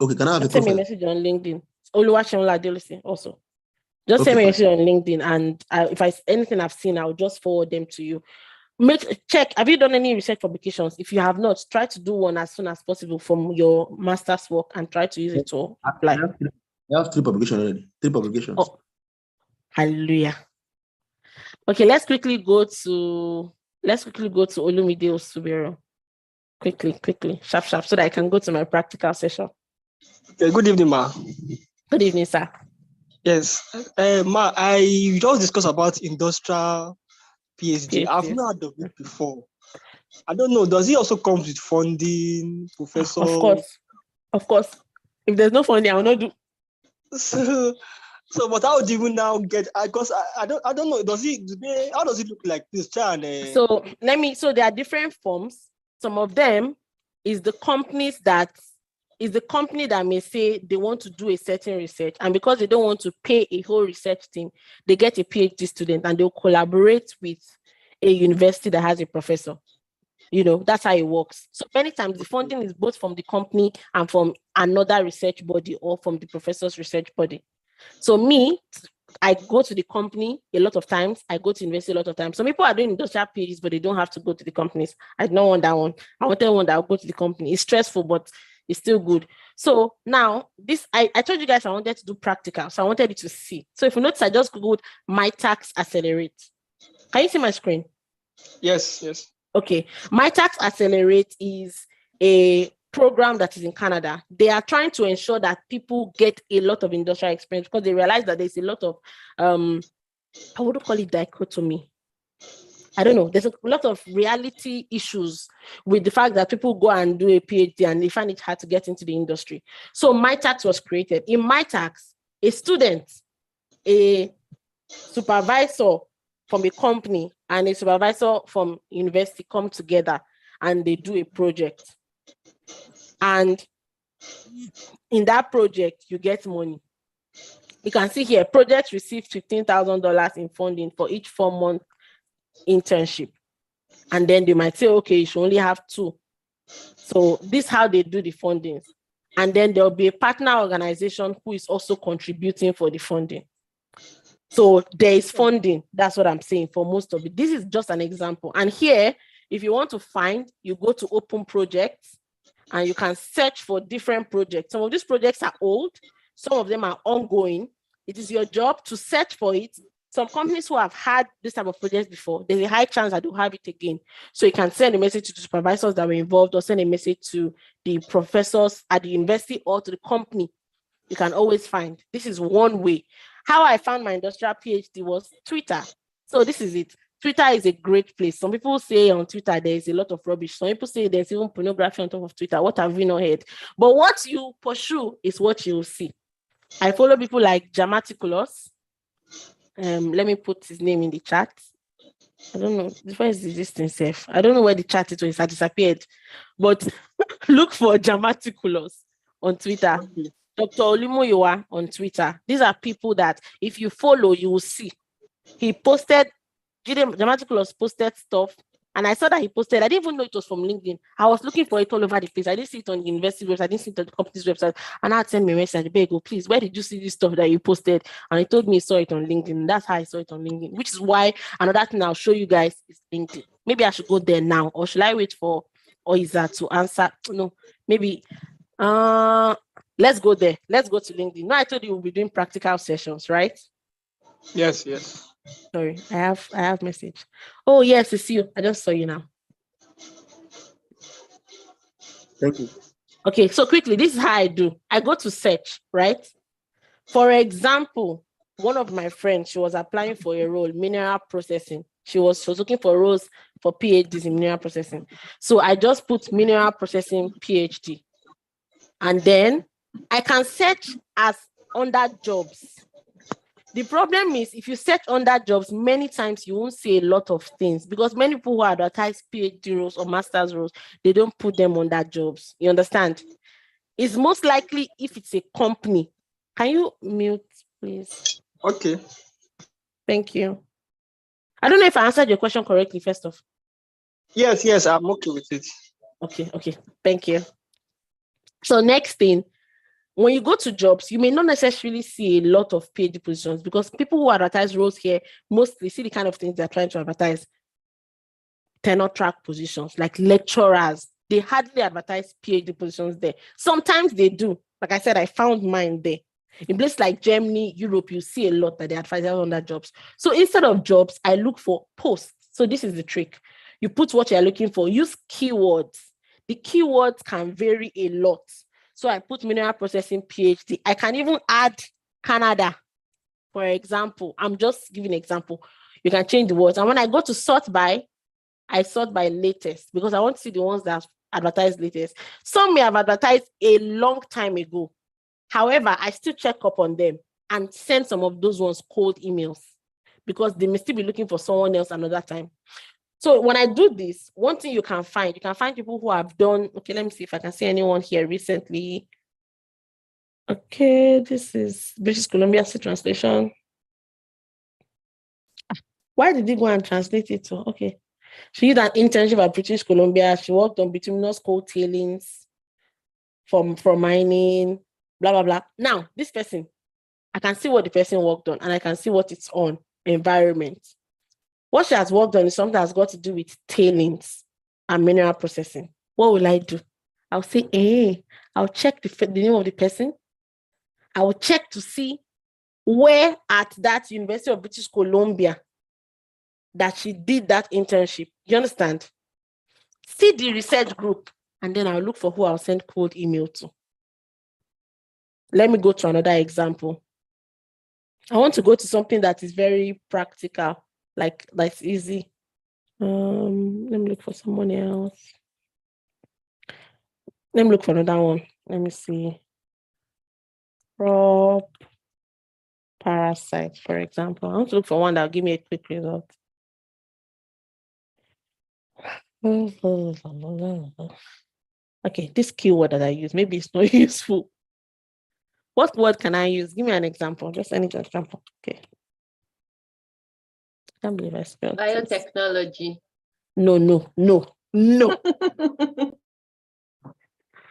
Okay, can I have Send me a message on LinkedIn. Oluwaseunnla Adelusi also. Just send me a message on LinkedIn, and if anything I've seen, I'll just forward them to you. Check. Have you done any research publications? If you have not, try to do one as soon as possible from your master's work and try to use it to apply. I have 3 publications already. 3 publications. Oh, hallelujah. Okay, let's quickly go to Olumide Osubero. Quickly, sharp, so that I can go to my practical session. Okay, good evening, ma. Good evening, sir. Yes, ma, I just discussed about industrial PhD. I've not heard of it before. I don't know, does it also come with funding, professor? Of course. If there's no funding, I will not do. So, but how do you now get? Because I don't know. How does it look like? This child. So there are different forms. Some of them is the company that may say they want to do a certain research, and because they don't want to pay a whole research team, they get a PhD student and they'll collaborate with a university that has a professor. That's how it works. So many times the funding is both from the company and from another research body or from the professor's research body. So I go to the company a lot of times. I go to university a lot of times. Some people are doing industrial PhDs, but they don't have to go to the companies. I don't want that one. I wanted one that will go to the company. It's stressful, but it's still good. So now I told you guys I wanted to do practical. So I wanted you to see. So if you notice, I just Googled My Tax Accelerate. Can you see my screen? Yes. Okay. My Tax Accelerate is a program that is in Canada. They are trying to ensure that people get a lot of industrial experience because they realize that there's a lot of I would call it dichotomy. I don't know. There's a lot of reality issues with the fact that people go and do a PhD and they find it hard to get into the industry. So My Tax was created. In My Tax, a student, a supervisor from a company, and a supervisor from university come together and they do a project. And in that project, you get money. You can see here, projects receive $15,000 in funding for each 4-month internship. And then they might say, okay, you should only have 2. So this is how they do the funding. And then there'll be a partner organization who is also contributing for the funding. So there is funding. That's what I'm saying for most of it. This is just an example. And here, if you want to find, you go to open projects and you can search for different projects. Some of these projects are old. Some of them are ongoing. It is your job to search for it. Some companies who have had this type of projects before, there's a high chance that they'll have it again. So you can send a message to the supervisors that were involved or send a message to the professors at the university or to the company. You can always find. This is one way. How I found my industrial PhD was Twitter. So this is it. Twitter is a great place. Some people say on Twitter there is a lot of rubbish. Some people say there's even pornography on top of Twitter. What have we not heard? But what you pursue is what you will see. I follow people like Jamaticulous. Let me put his name in the chat. I don't know. Where is this thing safe? I don't know where the chat is. It disappeared. But look for Jamaticulous on Twitter. Dr. Oluwaseunnla on Twitter. These are people that if you follow, you will see. He posted, Jamaticulous posted stuff, and I saw that he posted. I didn't even know it was from LinkedIn. I was looking for it all over the place. I didn't see it on the university website. I didn't see it on the company's website. And I had sent me a message, Bego, please, where did you see this stuff that you posted? And he told me he saw it on LinkedIn. That's how I saw it on LinkedIn, which is why another thing I'll show you guys is LinkedIn. Maybe I should go there now, or should I wait for Oiza to answer? No, maybe. Let's go there. Let's go to LinkedIn. No, I told you we'll be doing practical sessions, right? Yes. Sorry, I have message. Oh, yes, it's you. I just saw you now. Thank you. Okay, so quickly, this is how I do. I go to search, right? For example, one of my friends, she was applying for a role, mineral processing. She was looking for roles for PhDs in mineral processing. So I just put mineral processing PhD. And then I can search as under jobs. The problem is if you search under jobs, many times you won't see a lot of things because many people who advertise PhD roles or master's roles, they don't put them under jobs. You understand? It's most likely if it's a company. Can you mute, please? Okay. Thank you. I don't know if I answered your question correctly, first off. Yes, I'm okay with it. Okay. Thank you. So next thing, when you go to jobs, you may not necessarily see a lot of PhD positions because people who advertise roles here mostly see the kind of things they're trying to advertise. Tenure track positions, like lecturers. They hardly advertise PhD positions there. Sometimes they do. Like I said, I found mine there. In places like Germany, Europe, you see a lot that they advertise on that jobs. So instead of jobs, I look for posts. So this is the trick. You put what you're looking for. Use keywords. The keywords can vary a lot. So I put mineral processing PhD. I can even add Canada, for example. I'm just giving an example. You can change the words. And when I go to sort by, I sort by latest because I want to see the ones that advertise latest. Some may have advertised a long time ago. However, I still check up on them. and send some of those ones cold emails because they may still be looking for someone else another time. So when I do this, one thing you can find people who have done, okay, let me see if I can see anyone here recently. Okay, this is British Columbia translation. Why did they go and translate it to? Okay. She did an internship at British Columbia. She worked on bituminous coal tailings from mining, blah, blah, blah. Now, this person, I can see what the person worked on and I can see what it's on, environment. What she has worked on is something that's got to do with tailings and mineral processing. What will I do? I'll say, hey, I'll check the name of the person. I will check to see where at that University of British Columbia that she did that internship. You understand? See the research group, and then I'll look for who I'll send cold email to. Let me go to another example. I want to go to something that is very practical, like that's easy. Let me look for someone else. Let me look for another one. Let me see. Crop parasite, for example. I want to look for one that will give me a quick result. Okay, this keyword that I use, maybe it's not useful. What word can I use? Give me an example, just any example. Okay. I can't believe I spelled Biotechnology. No.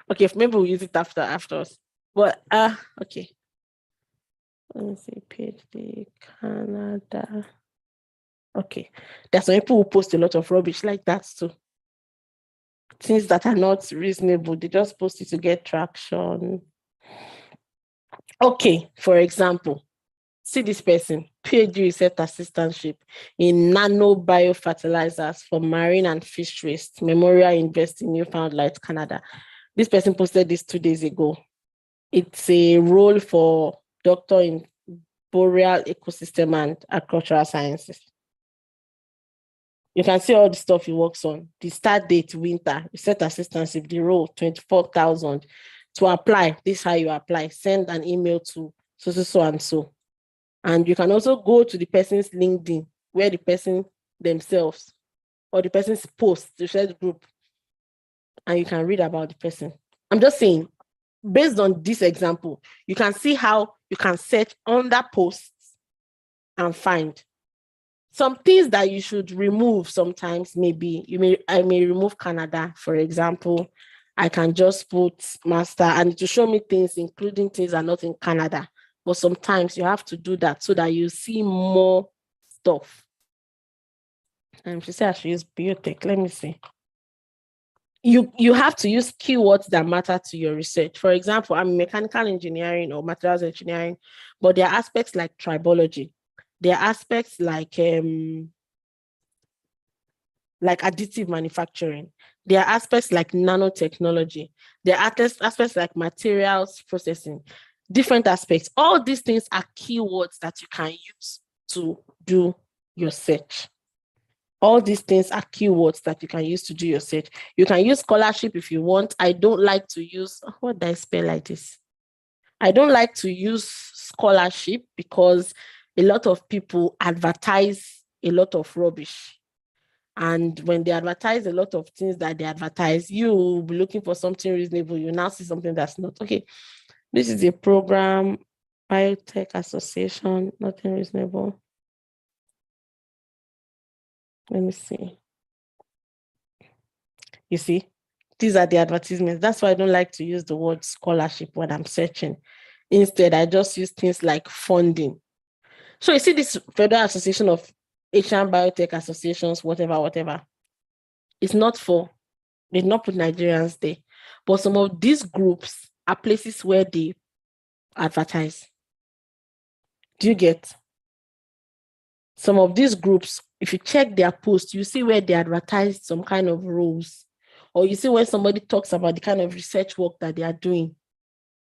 Okay, maybe we'll use it afterwards. But okay. Let me see, PhD, Canada. Okay. There's some people who post a lot of rubbish like that too. Things that are not reasonable, they just post it to get traction. Okay, for example, see this person, PhD research assistantship in nano biofertilizers for marine and fish waste, Memorial University, Newfoundland, Canada. This person posted this 2 days ago. It's a role for doctor in boreal ecosystem and agricultural sciences. You can see all the stuff he works on. The start date, winter, research assistantship, the role, 24,000. To apply, this is how you apply. Send an email to so and so. And you can also go to the person's LinkedIn, where the person themselves or the person's post, the shared group, and you can read about the person. I'm just saying, based on this example, you can see how you can search under posts and find some things that you should remove. Sometimes maybe I may remove Canada, for example. I can just put master and to show me things, including things that are not in Canada. But sometimes you have to do that so that you see more stuff. She said I should use biotech. Let me see. You have to use keywords that matter to your research. For example, I'm mechanical engineering or materials engineering, but there are aspects like tribology. There are aspects like additive manufacturing. There are aspects like nanotechnology. There are aspects like materials processing, different aspects. All these things are keywords that you can use to do your search. All these things are keywords that you can use to do your search. You can use scholarship if you want. I don't like to use, what did I spell like this? I don't like to use scholarship because a lot of people advertise a lot of rubbish. And when they advertise a lot of things that they advertise, you will be looking for something reasonable. You now see something that's not. Okay, this is a program, Biotech Association, nothing reasonable. Let me see. You see, these are the advertisements. That's why I don't like to use the word scholarship when I'm searching. Instead, I just use things like funding. So you see this Federal Association of Asian Biotech Associations, whatever. It's not for, they did not put Nigerians there. But some of these groups are places where they advertise. Do you get? Some of these groups, if you check their posts, you see where they advertise some kind of roles. Or you see when somebody talks about the kind of research work that they are doing,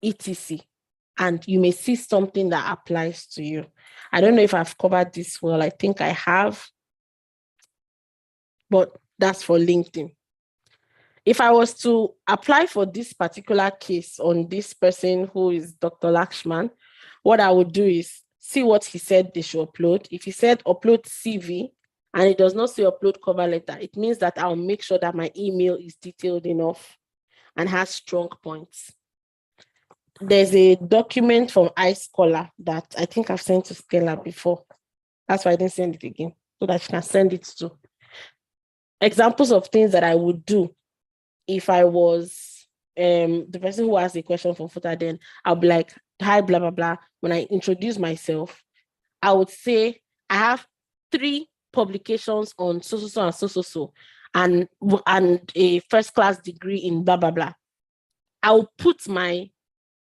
etc. And you may see something that applies to you. I don't know if I've covered this well. I think I have. But that's for LinkedIn. If I was to apply for this particular case on this person who is Dr. Lakshman, what I would do is see what he said they should upload. If he said upload CV and it does not say upload cover letter, it means that I'll make sure that my email is detailed enough and has strong points. There's a document from iScholar that I think I've sent to Stella before. That's why I didn't send it again, so that she can send it to. Examples of things that I would do if I was the person who asked a question from Futa, then I'll be like, hi, blah, blah, blah. When I introduce myself, I would say, I have 3 publications on so, and a first class degree in blah, blah, blah. I'll put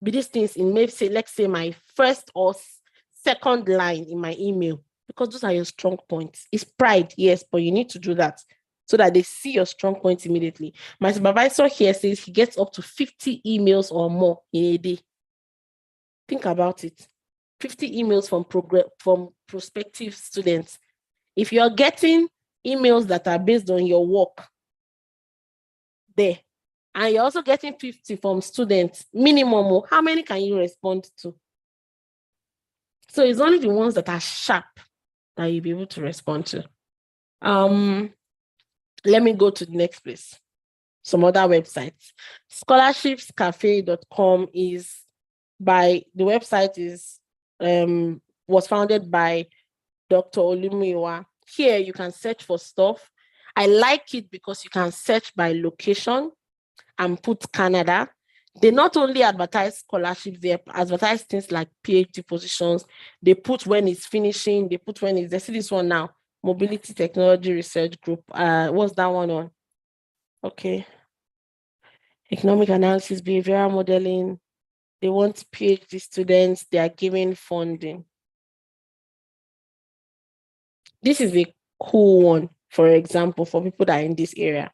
these things in, maybe say, let's say my first or second line in my email, because those are your strong points. It's pride, yes, but you need to do that so that they see your strong points immediately. My supervisor here says he gets up to 50 emails or more in a day. Think about it. 50 emails from prospective students. If you're getting emails that are based on your work there, and you're also getting 50 from students, minimum, how many can you respond to? So it's only the ones that are sharp that you'll be able to respond to. Let me go to the next place. Some other websites. Scholarshipscafe.com was founded by Dr. Oluwaseunnla. Here you can search for stuff. I like it because you can search by location and put Canada. They not only advertise scholarships, they advertise things like PhD positions. They put when it's finishing, they put when it's, they see this one now, Mobility Technology Research Group. What's that one on? Okay. Economic analysis, behavioral modeling. They want PhD students, they are giving funding. This is a cool one, for example, for people that are in this area.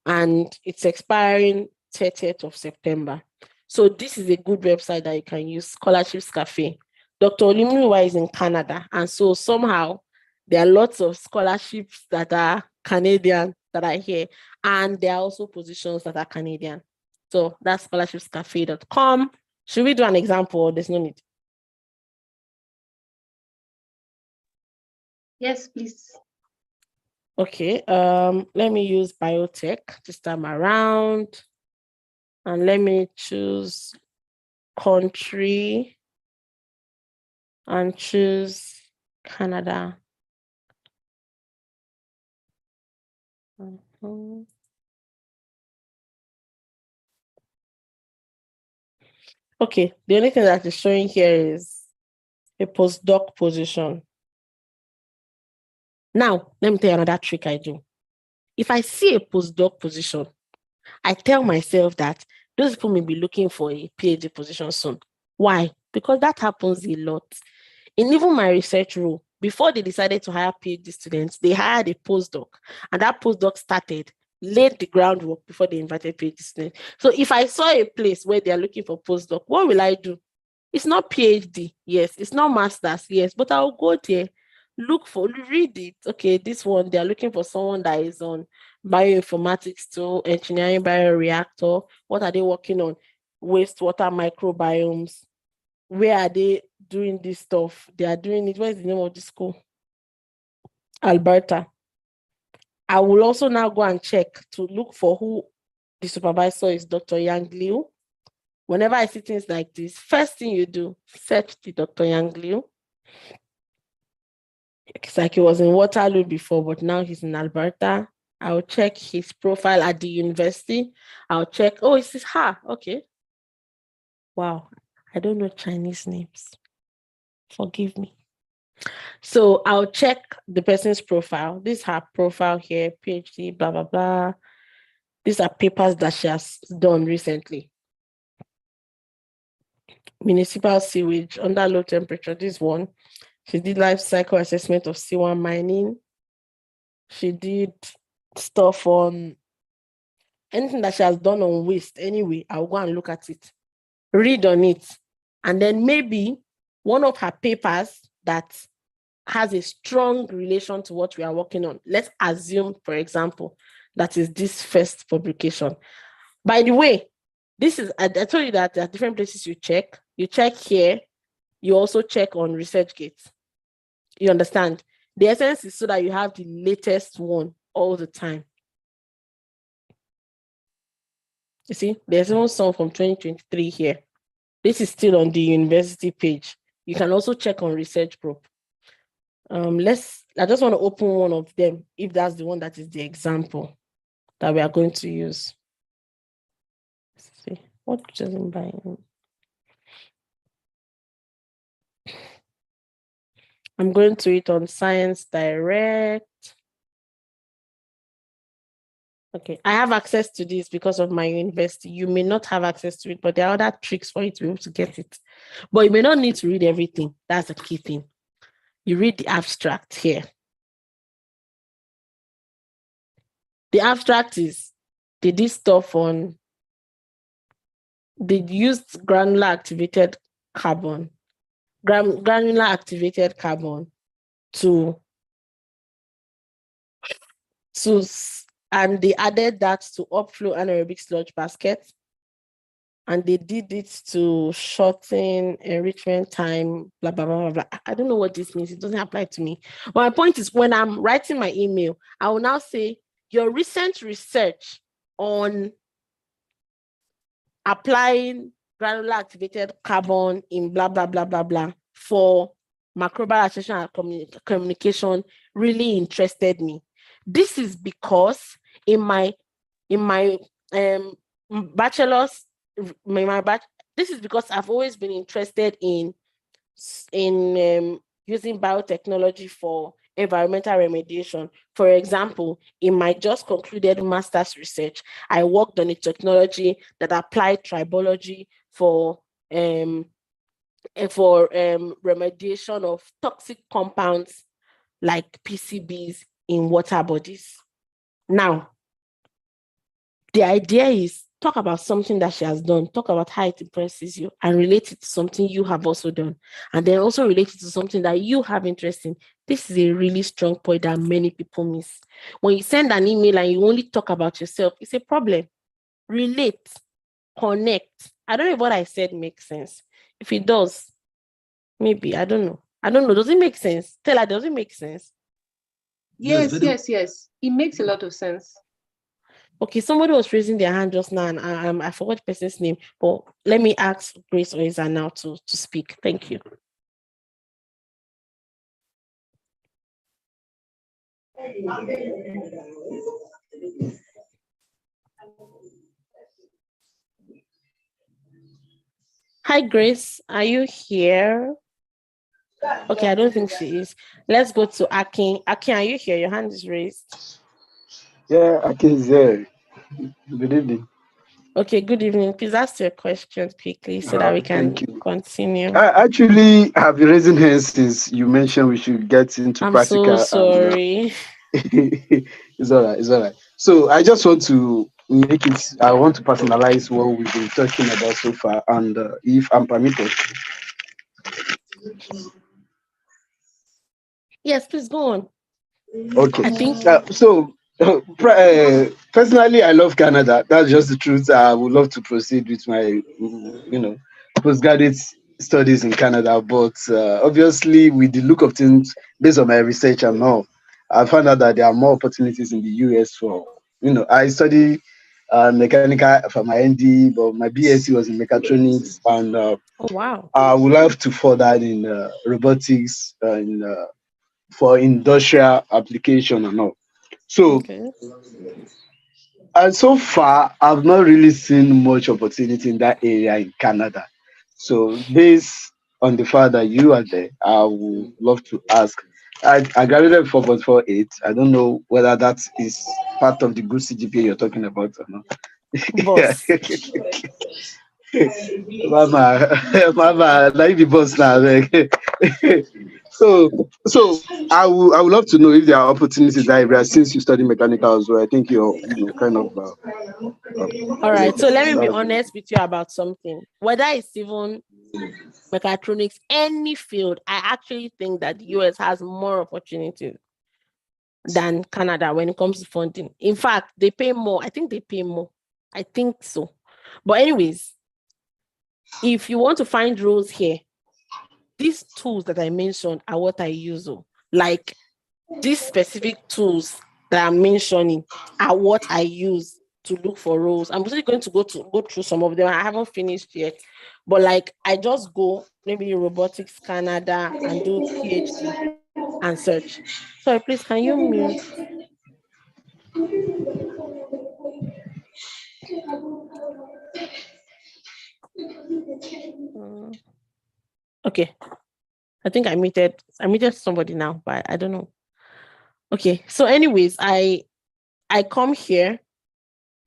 And it's expiring 30th of September. So this is a good website that you can use, Scholarships Cafe. Dr. Oluwaseunnla is in Canada. And so somehow there are lots of scholarships that are Canadian that are here. And there are also positions that are Canadian. So that's scholarshipscafe.com. Should we do an example or there's no need? Yes, please. Okay, let me use biotech this time around. And let me choose country and choose Canada. Okay, the only thing that is showing here is a postdoc position. Now, let me tell you another trick I do. If I see a postdoc position, I tell myself that those people may be looking for a PhD position soon. Why? Because that happens a lot. In even my research role, before they decided to hire PhD students, they hired a postdoc, and that postdoc laid the groundwork before they invited PhD students. So if I saw a place where they are looking for postdoc, what will I do? It's not PhD, yes. It's not master's, yes. But I'll go there, read it. Okay, this one, they're looking for someone that is on bioinformatics to engineering bioreactor. What are they working on? Wastewater microbiomes. Where are they doing this stuff? They are doing it. What is the name of the school? Alberta. I will also now go and check to look for who the supervisor is, Dr. Yang Liu. Whenever I see things like this, first thing you do, search the Dr. Yang Liu. It's like he was in Waterloo before, but now he's in Alberta. I'll check his profile at the university. I'll check, oh, it's her. Okay. Wow. I don't know Chinese names. Forgive me. So I'll check the person's profile. This is her profile here, PhD, blah, blah, blah. These are papers that she has done recently. Municipal sewage under low temperature, this one. She did life cycle assessment of C1 mining. She did stuff on anything that she has done on waste. Anyway, I'll go and look at it, read on it. And then maybe one of her papers that has a strong relation to what we are working on. Let's assume, for example, that is this first publication. By the way, this is, I told you that there are different places you check. You check here, you also check on ResearchGate. You understand? The essence is so that you have the latest one all the time. You see, there's even some from 2023 here. This is still on the university page. You can also check on ResearchGroup. I just want to open one of them, if that's the one that is the example that we are going to use. Let's see, what doesn't buy? I'm going to it on Science Direct. Okay, I have access to this because of my university. You may not have access to it, but there are other tricks for you to be able to get it. But you may not need to read everything. That's the key thing. You read the abstract here. The abstract is, they did stuff on, they used granular activated carbon and they added that to upflow anaerobic sludge basket. And they did it to shorten enrichment time, blah, blah, blah, blah, blah. I don't know what this means. It doesn't apply to me. But my point is, when I'm writing my email, I will now say, your recent research on applying granular activated carbon in blah, blah, blah, blah, blah for microbial attention and communication really interested me. This is because in my bachelor's, this is because I've always been interested in using biotechnology for environmental remediation. For example, in my just concluded master's research, I worked on a technology that applied tribology for remediation of toxic compounds like PCBs in water bodies. Now, the idea is, talk about something that she has done, talk about how it impresses you, and relate it to something you have also done, and then also relate it to something that you have interest in. This is a really strong point that many people miss. When you send an email and you only talk about yourself, it's a problem. Relate, connect. I don't know if what I said makes sense. If it does, maybe, I don't know. Does it make sense? Tell her, does it make sense? Yes. It makes a lot of sense. Okay, somebody was raising their hand just now, and I forgot the person's name, but let me ask Grace or Isa now to speak. Thank you. Hi, Grace. Are you here? Okay, I don't think she is. Let's go to Akin. Akin, are you here? Your hand is raised. Yeah, Akin is there. Good evening. Okay, good evening. Please ask your questions quickly so that we can continue. I actually have been raising hands since you mentioned we should get into practical. I'm so sorry. It's all right. So I just want to I want to personalize what we've been talking about so far, and if I'm permitted. Yes, please go on. Okay. I think personally, I love Canada. That's just the truth. I would love to proceed with my, postgraduate studies in Canada. But obviously, with the look of things, based on my research and all, I found out that there are more opportunities in the US for, I study mechanical for my ND, but my BSc was in mechatronics, and oh wow, I would love to further in robotics for industrial application and all. So, and so far, I've not really seen much opportunity in that area in Canada. So, based on the fact that you are there, I would love to ask. I graduated 4.48. I don't know whether that is part of the good CGPA you're talking about or not. Boss. Mama, like the boss now. So I would love to know if there are opportunities in that area since you study mechanical as well. I think you're kind of. All right. So let me be honest with you about something. Whether it's even mechatronics, any field, I actually think that the US has more opportunities than Canada when it comes to funding. In fact, they pay more. I think they pay more. I think so. But anyways, if you want to find roles here, these tools that I mentioned are what I use. Like these specific tools that I'm mentioning are what I use to look for roles. I'm really going to go through some of them. I haven't finished yet, but like I just go maybe Robotics Canada and do PhD and search. Sorry, please, can you mute? Okay, I think I muted somebody now, but I don't know. Okay, so anyways, I come here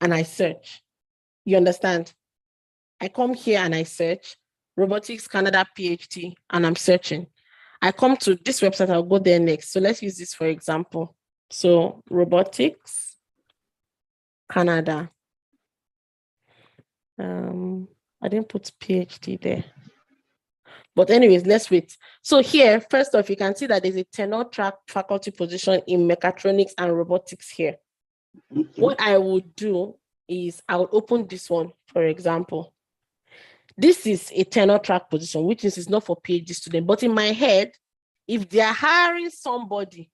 and I search. You understand? I come here and I search Robotics Canada PhD and I'm searching. I come to this website, I'll go there next. So let's use this for example. So Robotics Canada. I didn't put PhD there. But anyways, let's wait. So here, first off, you can see that there's a tenure track faculty position in mechatronics and robotics here. What I would do is I would open this one, for example. This is a tenure track position, which means it's not for PhD students. But in my head, if they are hiring somebody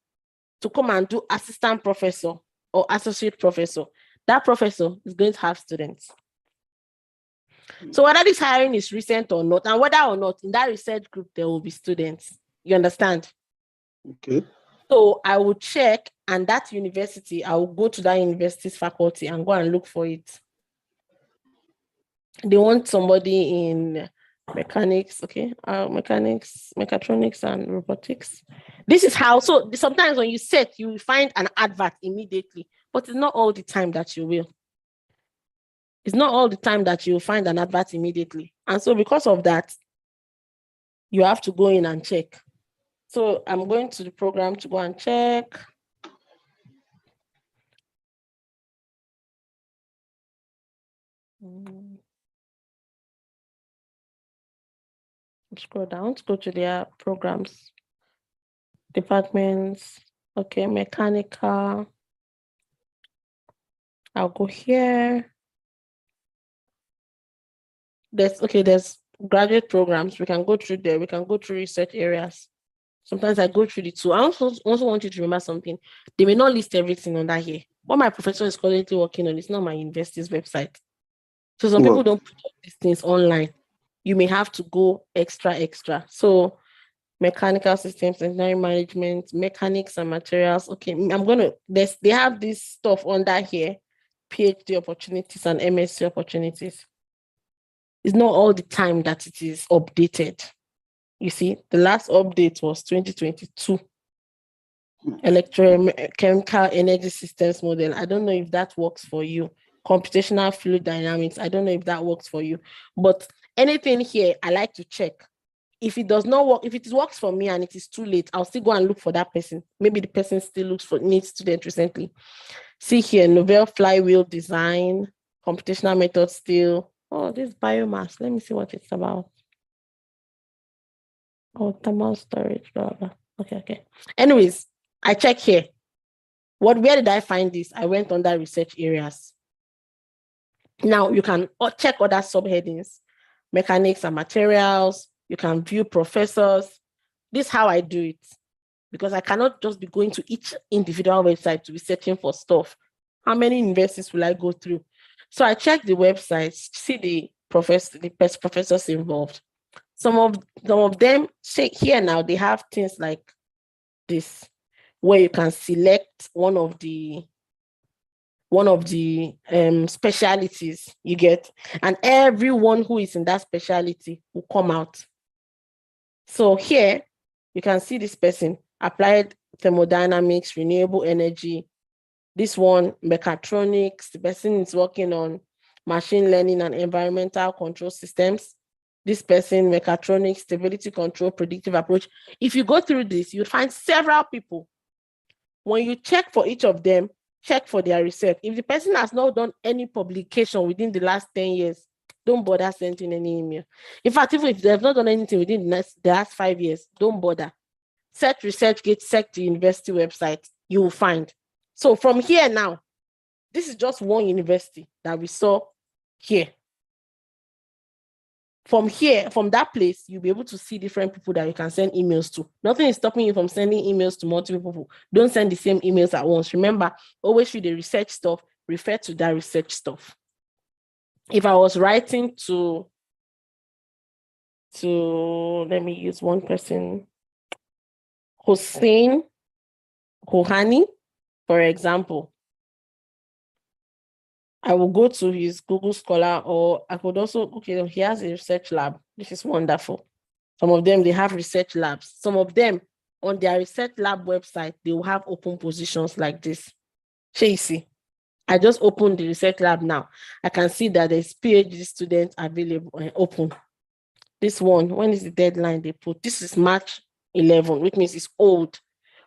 to come and do assistant professor or associate professor, that professor is going to have students. So whether this hiring is recent or not, and whether or not in that research group, there will be students. You understand? Okay. So I will check, and that university, I will go to that university's faculty and go and look for it. They want somebody in mechanics, okay? Mechanics, mechatronics, and robotics. This is how, so sometimes when you search, you will find an advert immediately, but it's not all the time that you will. It's not all the time that you'll find an advert immediately. And so because of that, you have to go in and check. So I'm going to the program to go and check. Scroll down, go to their programs, departments, okay, mechanical. I'll go here. There's graduate programs. We can go through there. We can go through research areas. Sometimes I go through the two. I also want you to remember something. They may not list everything on that here. What my professor is currently working on is not my university's website. So some people don't put these things online. You may have to go extra. So mechanical systems, engineering management, mechanics and materials. Okay, they have this stuff under here, PhD opportunities and MSc opportunities. It's not all the time that it is updated. You see, the last update was 2022. Electrochemical energy systems model. I don't know if that works for you. Computational fluid dynamics. I don't know if that works for you. But anything here, I like to check. If it does not work, if it works for me and it is too late, I'll still go and look for that person. Maybe the person still needs student recently. See here, novel flywheel design, computational method still. Oh, this biomass. Let me see what it's about. Oh, thermal storage, blah, blah. Okay. Anyways, I check here. Where did I find this? I went under research areas. Now you can check other subheadings, mechanics and materials. You can view professors. This is how I do it, because I cannot just be going to each individual website to be searching for stuff. How many universities will I go through? So I check the websites, see the professors involved. Some of them, say here now, they have things like this, where you can select one of the specialties you get, and everyone who is in that specialty will come out. So here you can see this person, applied thermodynamics, renewable energy. This one, mechatronics. The person is working on machine learning and environmental control systems. This person, mechatronics, stability control, predictive approach. If you go through this, you'll find several people. When you check for each of them, check for their research. If the person has not done any publication within the last 10 years, don't bother sending any email. In fact, even if they have not done anything within the last 5 years, don't bother. Search ResearchGate, check the university website, you will find. So from here now, this is just one university that we saw here. from here, from that place, you'll be able to see different people that you can send emails to. Nothing is stopping you from sending emails to multiple people. Don't send the same emails at once. Remember, always read the research stuff, refer to that research stuff. If I was writing to let me use one person, Hossein Kohani, for example, I will go to his Google Scholar, or I could also, okay, he has a research lab. This is wonderful. Some of them, they have research labs. Some of them, on their research lab website, they will have open positions like this. Chasey. I just opened the research lab now. I can see that there's PhD students available and open. This one, when is the deadline they put? This is March 11, which means it's old,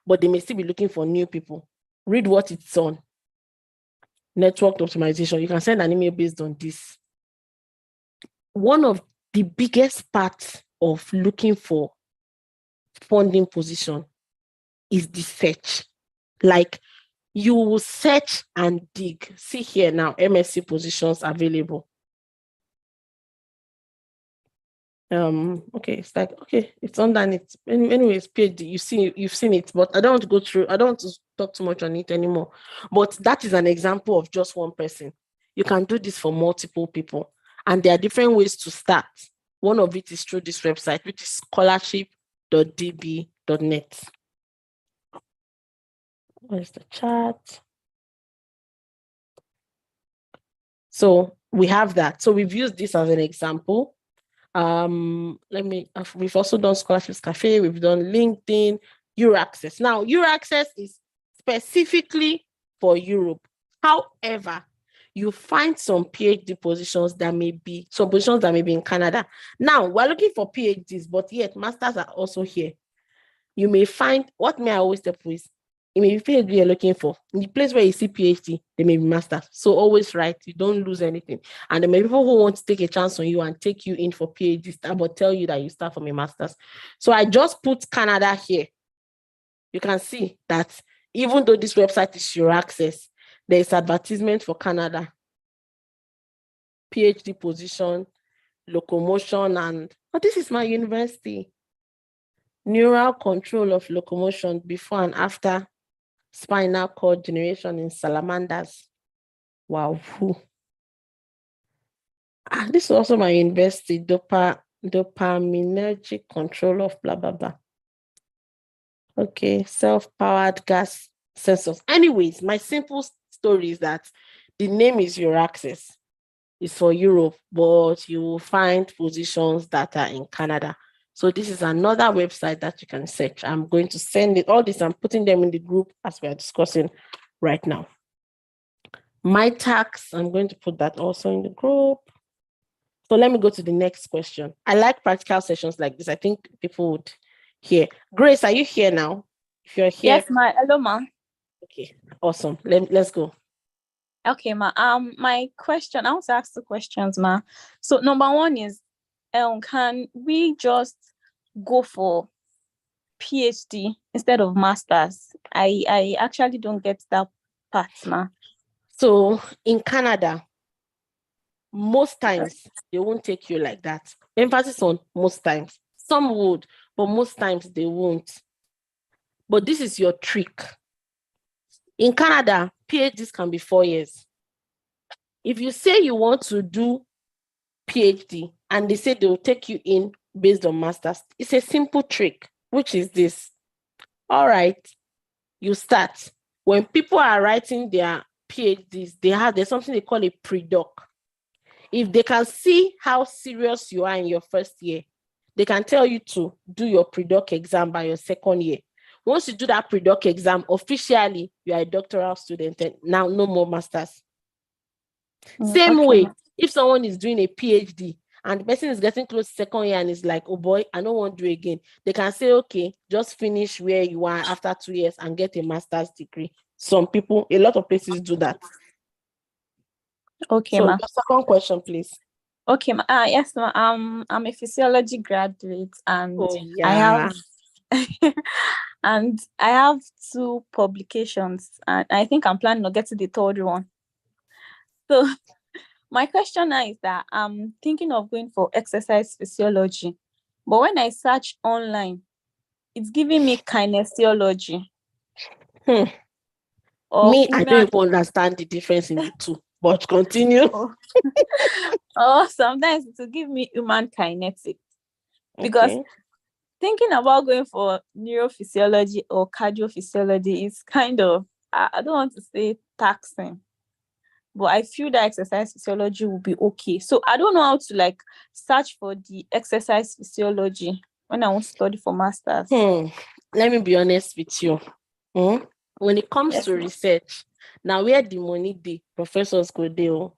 but they may still be looking for new people. Read what it's on. Network optimization. You can send an email based on this. One of the biggest parts of looking for funding position is the search. Like, you will search and dig. See here now, MSc positions available. Okay, it's like, okay, it's underneath. Anyways, PhD, you've seen it, but I don't want to go through, I don't want to talk too much on it anymore. But that is an example of just one person. You can do this for multiple people, and there are different ways to start. One of it is through this website, which is scholarship.db.net. Where's the chat? So we have that. So we've used this as an example. We've also done Scholarships Cafe, we've done LinkedIn, Euraccess. Now, Euraccess is specifically for Europe. However, you find some PhD positions that may be, some positions that may be in Canada. Now, we're looking for PhDs, but yet masters are also here. You may find, what may I always tell you is, it may be PhD you're looking for. In the place where you see PhD, they may be masters. So always write, you don't lose anything. And there may be people who want to take a chance on you and take you in for PhD, but tell you that you start from a master's. So I just put Canada here. You can see that even though this website is Euraccess, there is advertisement for Canada. PhD position, locomotion, and this is my university. Neural control of locomotion before and after spinal cord generation in salamanders. Wow. This is also my university, dopaminergic control of blah, blah, blah. Okay, self-powered gas sensors. Anyways, my simple story is that the name is Euraccess. It's for Europe, but you will find positions that are in Canada. So this is another website that you can search. I'm going to send it, all this, I'm putting them in the group as we are discussing right now. My tax, I'm going to put that also in the group. So let me go to the next question. I like practical sessions like this. I think people would hear. Grace, are you here now? If you're here. Yes, ma. Hello, ma. Okay, awesome. Let's go. Okay, ma. My question, I want to ask 2 questions, ma. So number one is, can we just go for PhD instead of masters? I actually don't get that part, ma. So in Canada, most times they won't take you like that. Emphasis on most times. Some would, but most times they won't. But this is your trick. In Canada, PhDs can be 4 years. If you say you want to do PhD and they say they will take you in based on masters, it's a simple trick, which is this. All right, you start. When people are writing their PhDs, there's something they call a pre-doc. If they can see how serious you are in your first year, they can tell you to do your pre-doc exam by your 2nd year. Once you do that pre-doc exam, officially, you are a doctoral student, and now no more masters. Same way, if someone is doing a PhD and the person is getting close to 2nd year and is like, oh boy, I don't want to do it again, they can say, okay, just finish where you are after 2 years and get a master's degree. Some people, a lot of places do that. Okay, so ma. The second question, please. Okay, ma. Yes, ma. I'm a physiology graduate, and I have and I have 2 publications, and I think I'm planning on getting the 3rd one. So My question now is that I'm thinking of going for exercise physiology, but when I search online, it's giving me kinesiology or Me, I human, don't even understand the difference in the two, but continue. or sometimes it will give me human kinetics. Because Okay. thinking about going for neurophysiology or cardiophysiology is kind of, I don't want to say taxing, but I feel that exercise physiology will be okay. So I don't know how to like search for the exercise physiology when I want to study for masters. Let me be honest with you. When it comes to research, now where the money the professors go there.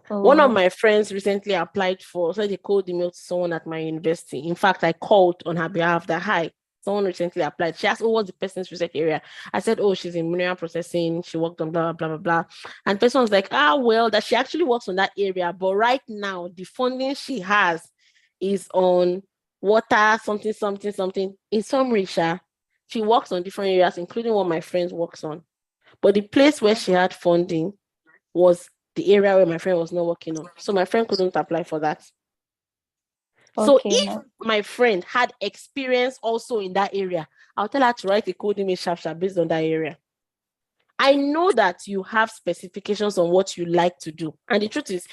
One of my friends recently applied for, so they called email to someone at my university. In fact, I called on her behalf that, hi, someone recently applied. She asked, oh, what's the person's research area? I said, oh, she's in mineral processing. She worked on blah, blah, blah, blah. And the person was like, well, that she actually works on that area. But right now, the funding she has is on water, something, something, something. In summary, she works on different areas, including what my friend works on. But the place where she had funding was the area where my friend was not working on. So my friend couldn't apply for that. So if my friend had experience also in that area, I'll tell her to write a code image sharp based on that area. I know that you have specifications on what you like to do. And the truth is,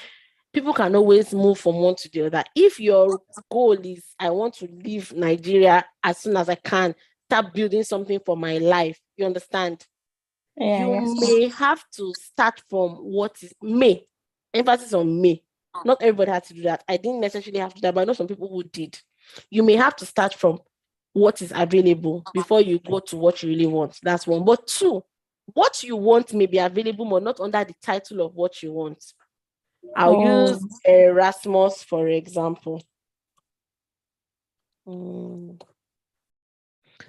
people can always move from one to the other. If your goal is, I want to leave Nigeria as soon as I can, start building something for my life, you understand? You may have to start from what is may. Emphasis on may. Not everybody had to do that. I didn't necessarily have to do that, but I know some people who did. You may have to start from what is available before you go to what you really want. That's one. But two, what you want may be available, but not under the title of what you want. I'll use Erasmus, for example.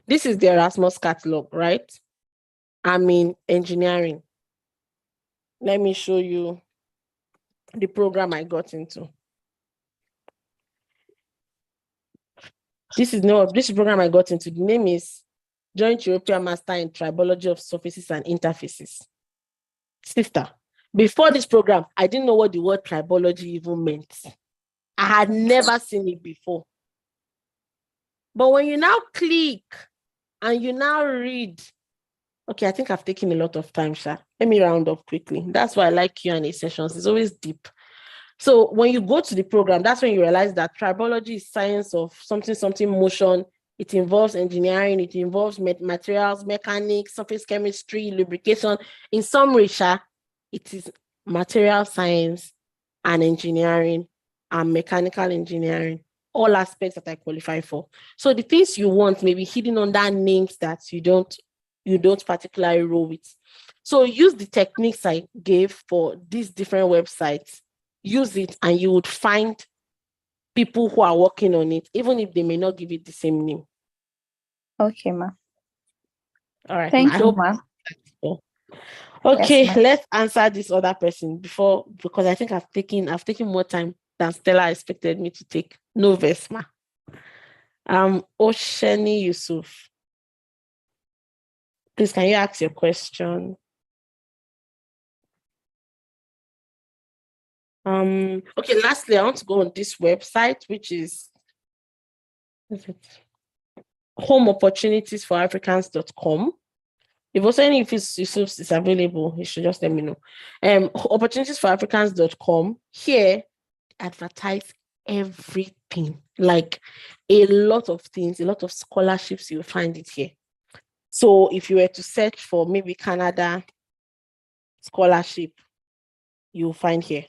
This is the Erasmus catalog, right? I'm in engineering. Let me show you the program I got into. This is the program I got into. The name is Joint European Master in Tribology of Surfaces and Interfaces. Sister, before this program, I didn't know what the word tribology even meant. I had never seen it before. But when you now click and you now read, okay, I think I've taken a lot of time, Sha. Let me round up quickly. That's why I like Q&A sessions. It's always deep. So when you go to the program, that's when you realize that tribology is science of something motion. It involves engineering. It involves materials, mechanics, surface chemistry, lubrication. In summary, it is material science and engineering and mechanical engineering, all aspects that I qualify for. So the things you want may be hidden under names that you don't particularly roll with. So use the techniques I gave for these different websites. Use it and you would find people who are working on it, even if they may not give it the same name. Okay, ma. All right. Thank you, ma. Okay, Yes, ma. let's answer this other person because I think I've taken more time than Stella expected me to take. No verse, ma. Osheni Yusuf. Please, can you ask your question? Okay, lastly, I want to go on this website, which is homeopportunitiesforafricans.com. If also any of his Yusuf is available, you should just let me know. Opportunitiesforafricans.com. Here, advertise everything, like a lot of things, a lot of scholarships, you'll find it here. So if you were to search for maybe Canada scholarship, you'll find here.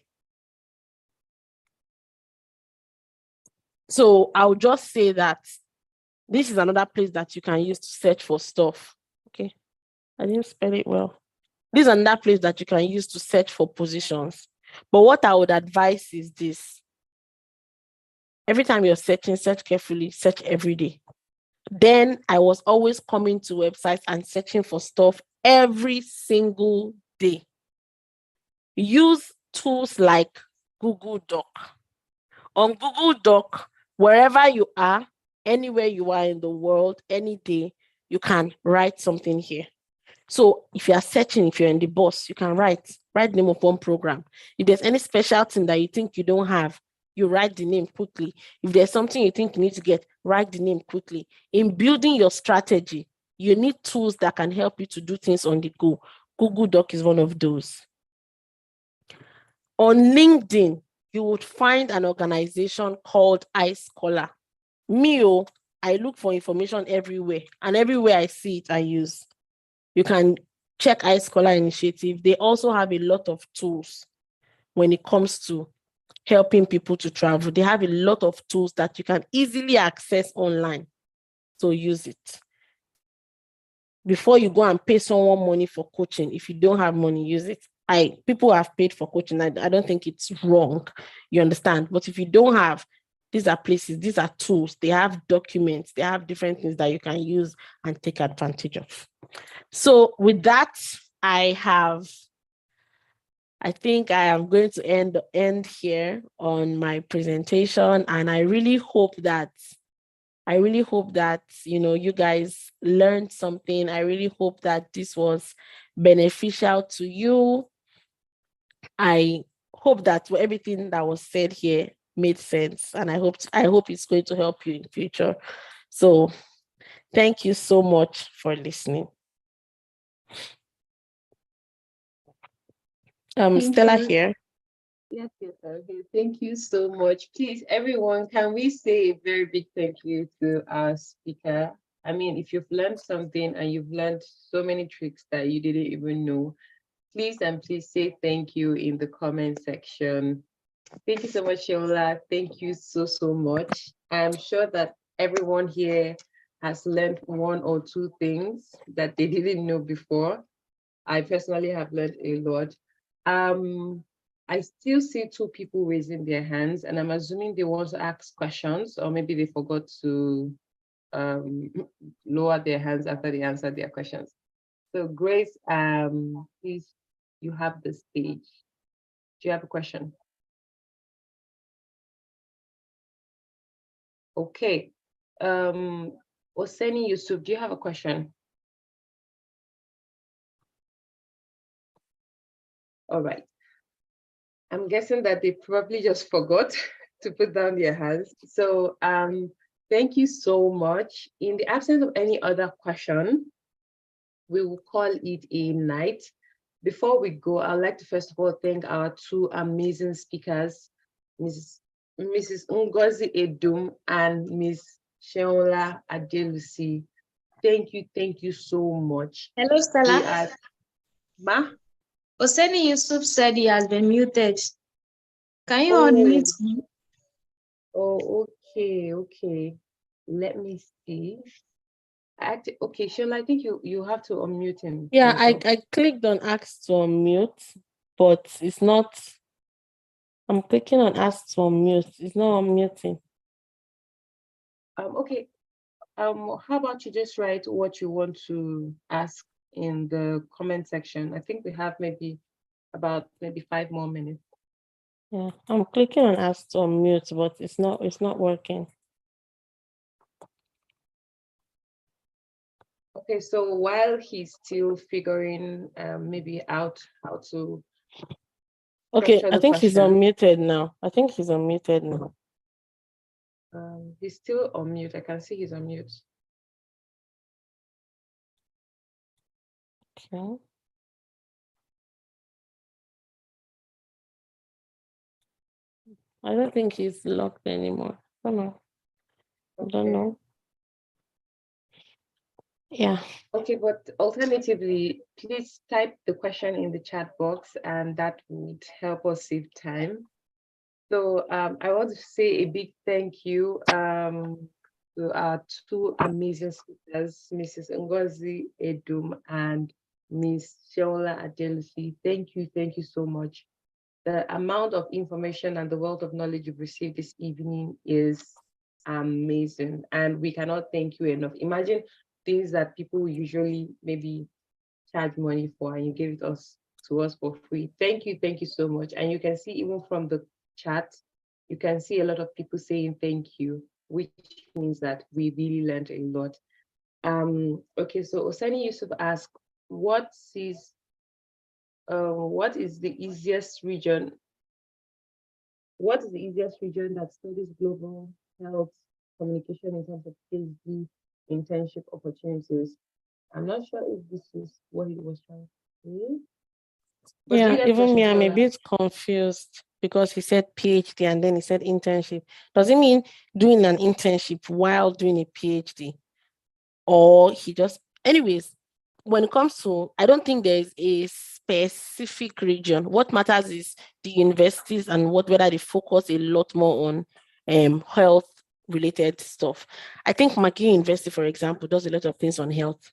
So I'll just say that this is another place that you can use to search for stuff. Okay, I didn't spell it well. This is another place that you can use to search for positions. But what I would advise is this. Every time you're searching, search carefully, search every day. Then I was always coming to websites and searching for stuff every single day. Use tools like Google Doc. On Google Doc, wherever you are, anywhere you are in the world, any day, you can write something here. So if you are searching, if you're in the bus, you can write the name of one program. If there's any special thing that you think you don't have, you write the name quickly. If there's something you think you need to get, write the name quickly. In building your strategy, you need tools that can help you to do things on the go. Google Doc is one of those. On LinkedIn, you would find an organization called iScholar. I look for information everywhere, and everywhere I see it, I use. You can check iScholar Initiative. They also have a lot of tools when it comes to helping people to travel. They have a lot of tools that you can easily access online. So use it. Before you go and pay someone money for coaching, if you don't have money, use it. People have paid for coaching. I don't think it's wrong. You understand? But if you don't have, these are places, these are tools. They have documents. They have different things that you can use and take advantage of. So with that, I think I am going to end here on my presentation, and I really hope that you guys learned something. I really hope that this was beneficial to you. I hope that everything that was said here made sense, and I hope it's going to help you in future. So thank you so much for listening. Stella here. Yes, okay. Thank you so much. Please, everyone, can we say a very big thank you to our speaker? I mean, if you've learned something and you've learned so many tricks that you didn't even know, please say thank you in the comment section. Thank you so much, Seunnla. Thank you so much. I'm sure that everyone here has learned one or two things that they didn't know before. I personally have learned a lot. I still see two people raising their hands, and I'm assuming they want to ask questions, or maybe they forgot to lower their hands after they answered their questions. So Grace, please, you have the stage. Do you have a question? Okay. Oseni Yusuf, do you have a question? All right. I'm guessing that they probably just forgot to put down their hands. So thank you so much. In the absence of any other question, we will call it a night. Before we go, I'd like to first of all thank our two amazing speakers, Mrs. Ngozi Edum and Ms. Seunnla Adelusi. Thank you so much. Hello, Stella. Ma? Oseni Yusuf said he has been muted. Can you unmute him? Oh, okay. Let me see. Okay, Seunnla, I think you have to unmute him. Yeah, I clicked on ask to unmute, but it's not. I'm clicking on ask to unmute. It's not unmuting. Okay. How about you just write what you want to ask in the comment section? I think we have maybe 5 more minutes. Yeah, I'm clicking on ask to unmute, but it's not working. Okay, so while he's still figuring maybe out how to. Okay, I think he's unmuted now. He's still on mute. I can see he's on mute. Okay. I don't think he's locked anymore. I don't know. Yeah. Okay, but alternatively, please type the question in the chat box, and that would help us save time. So I want to say a big thank you to our two amazing speakers, Mrs. Ngozi Edum and Ms. Seunnla Adelusi. Thank you so much. The amount of information and the wealth of knowledge you've received this evening is amazing, and we cannot thank you enough. Imagine things that people usually maybe charge money for, and you gave it to us for free. Thank you so much. And you can see even from the chat, you can see a lot of people saying thank you, which means that we really learned a lot. Okay, so Oseni Yusuf asked, what is the easiest region? What is the easiest region that studies global health communication in terms of PhD internship opportunities? I'm not sure if this is what he was trying to say. But do you Yeah, get the even me, question, I'm a Shola? bit confused because he said PhD and then he said internship. Does it mean doing an internship while doing a PhD? Or he just, anyways, when it comes to, I don't think there's a specific region. What matters is the universities and whether they focus a lot more on health related stuff. I think McGill University, for example, does a lot of things on health.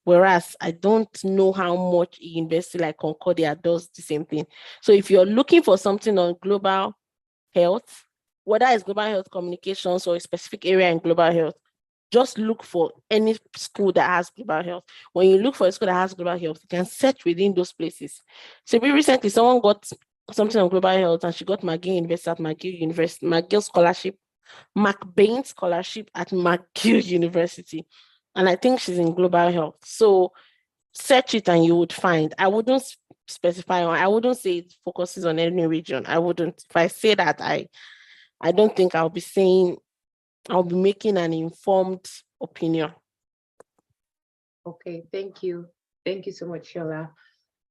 Whereas I don't know how much a university like Concordia does the same thing. So if you're looking for something on global health, whether it's global health communications or a specific area in global health, just look for any school that has global health. When you look for a school that has global health, you can search within those places. So recently, someone got something on global health and she got McGill University at McGill University, McGill scholarship, McBain scholarship at McGill University. And I think she's in global health. So search it and you would find. I wouldn't specify on, I wouldn't say it focuses on any region. I wouldn't. If I say that, I don't think I'll be making an informed opinion. Okay, thank you. Thank you so much, Shola.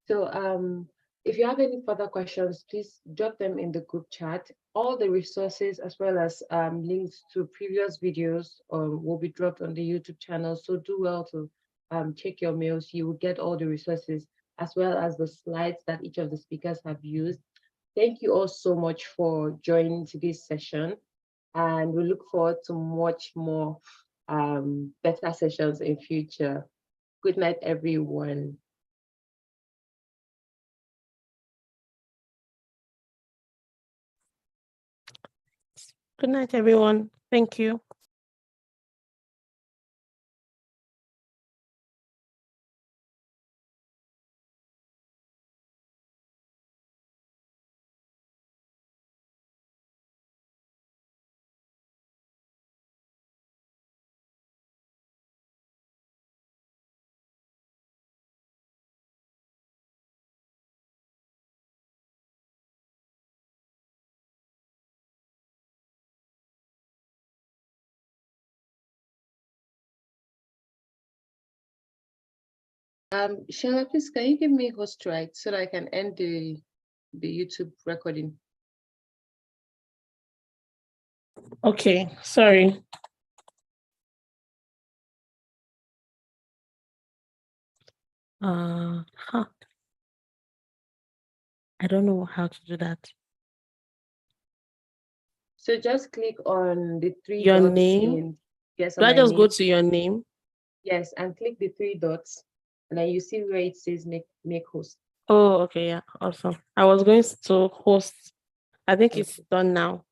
So if you have any further questions, please drop them in the group chat. All the resources as well as links to previous videos will be dropped on the YouTube channel. So do well to check your mails. You will get all the resources as well as the slides that each of the speakers have used. Thank you all so much for joining today's session. And we look forward to much more better sessions in future. Good night, everyone. Good night, everyone. Thank you. Shana, please, can you give me host right so that I can end the YouTube recording? Okay, sorry. I don't know how to do that. So just click on the three Your dots name? yes, Do on I my just go name. to your name? Yes, and click the three dots, and then you see where it says make host. Oh, okay, yeah, awesome. I was going to host. I think it's done now.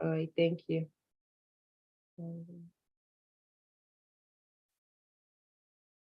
All right, thank you.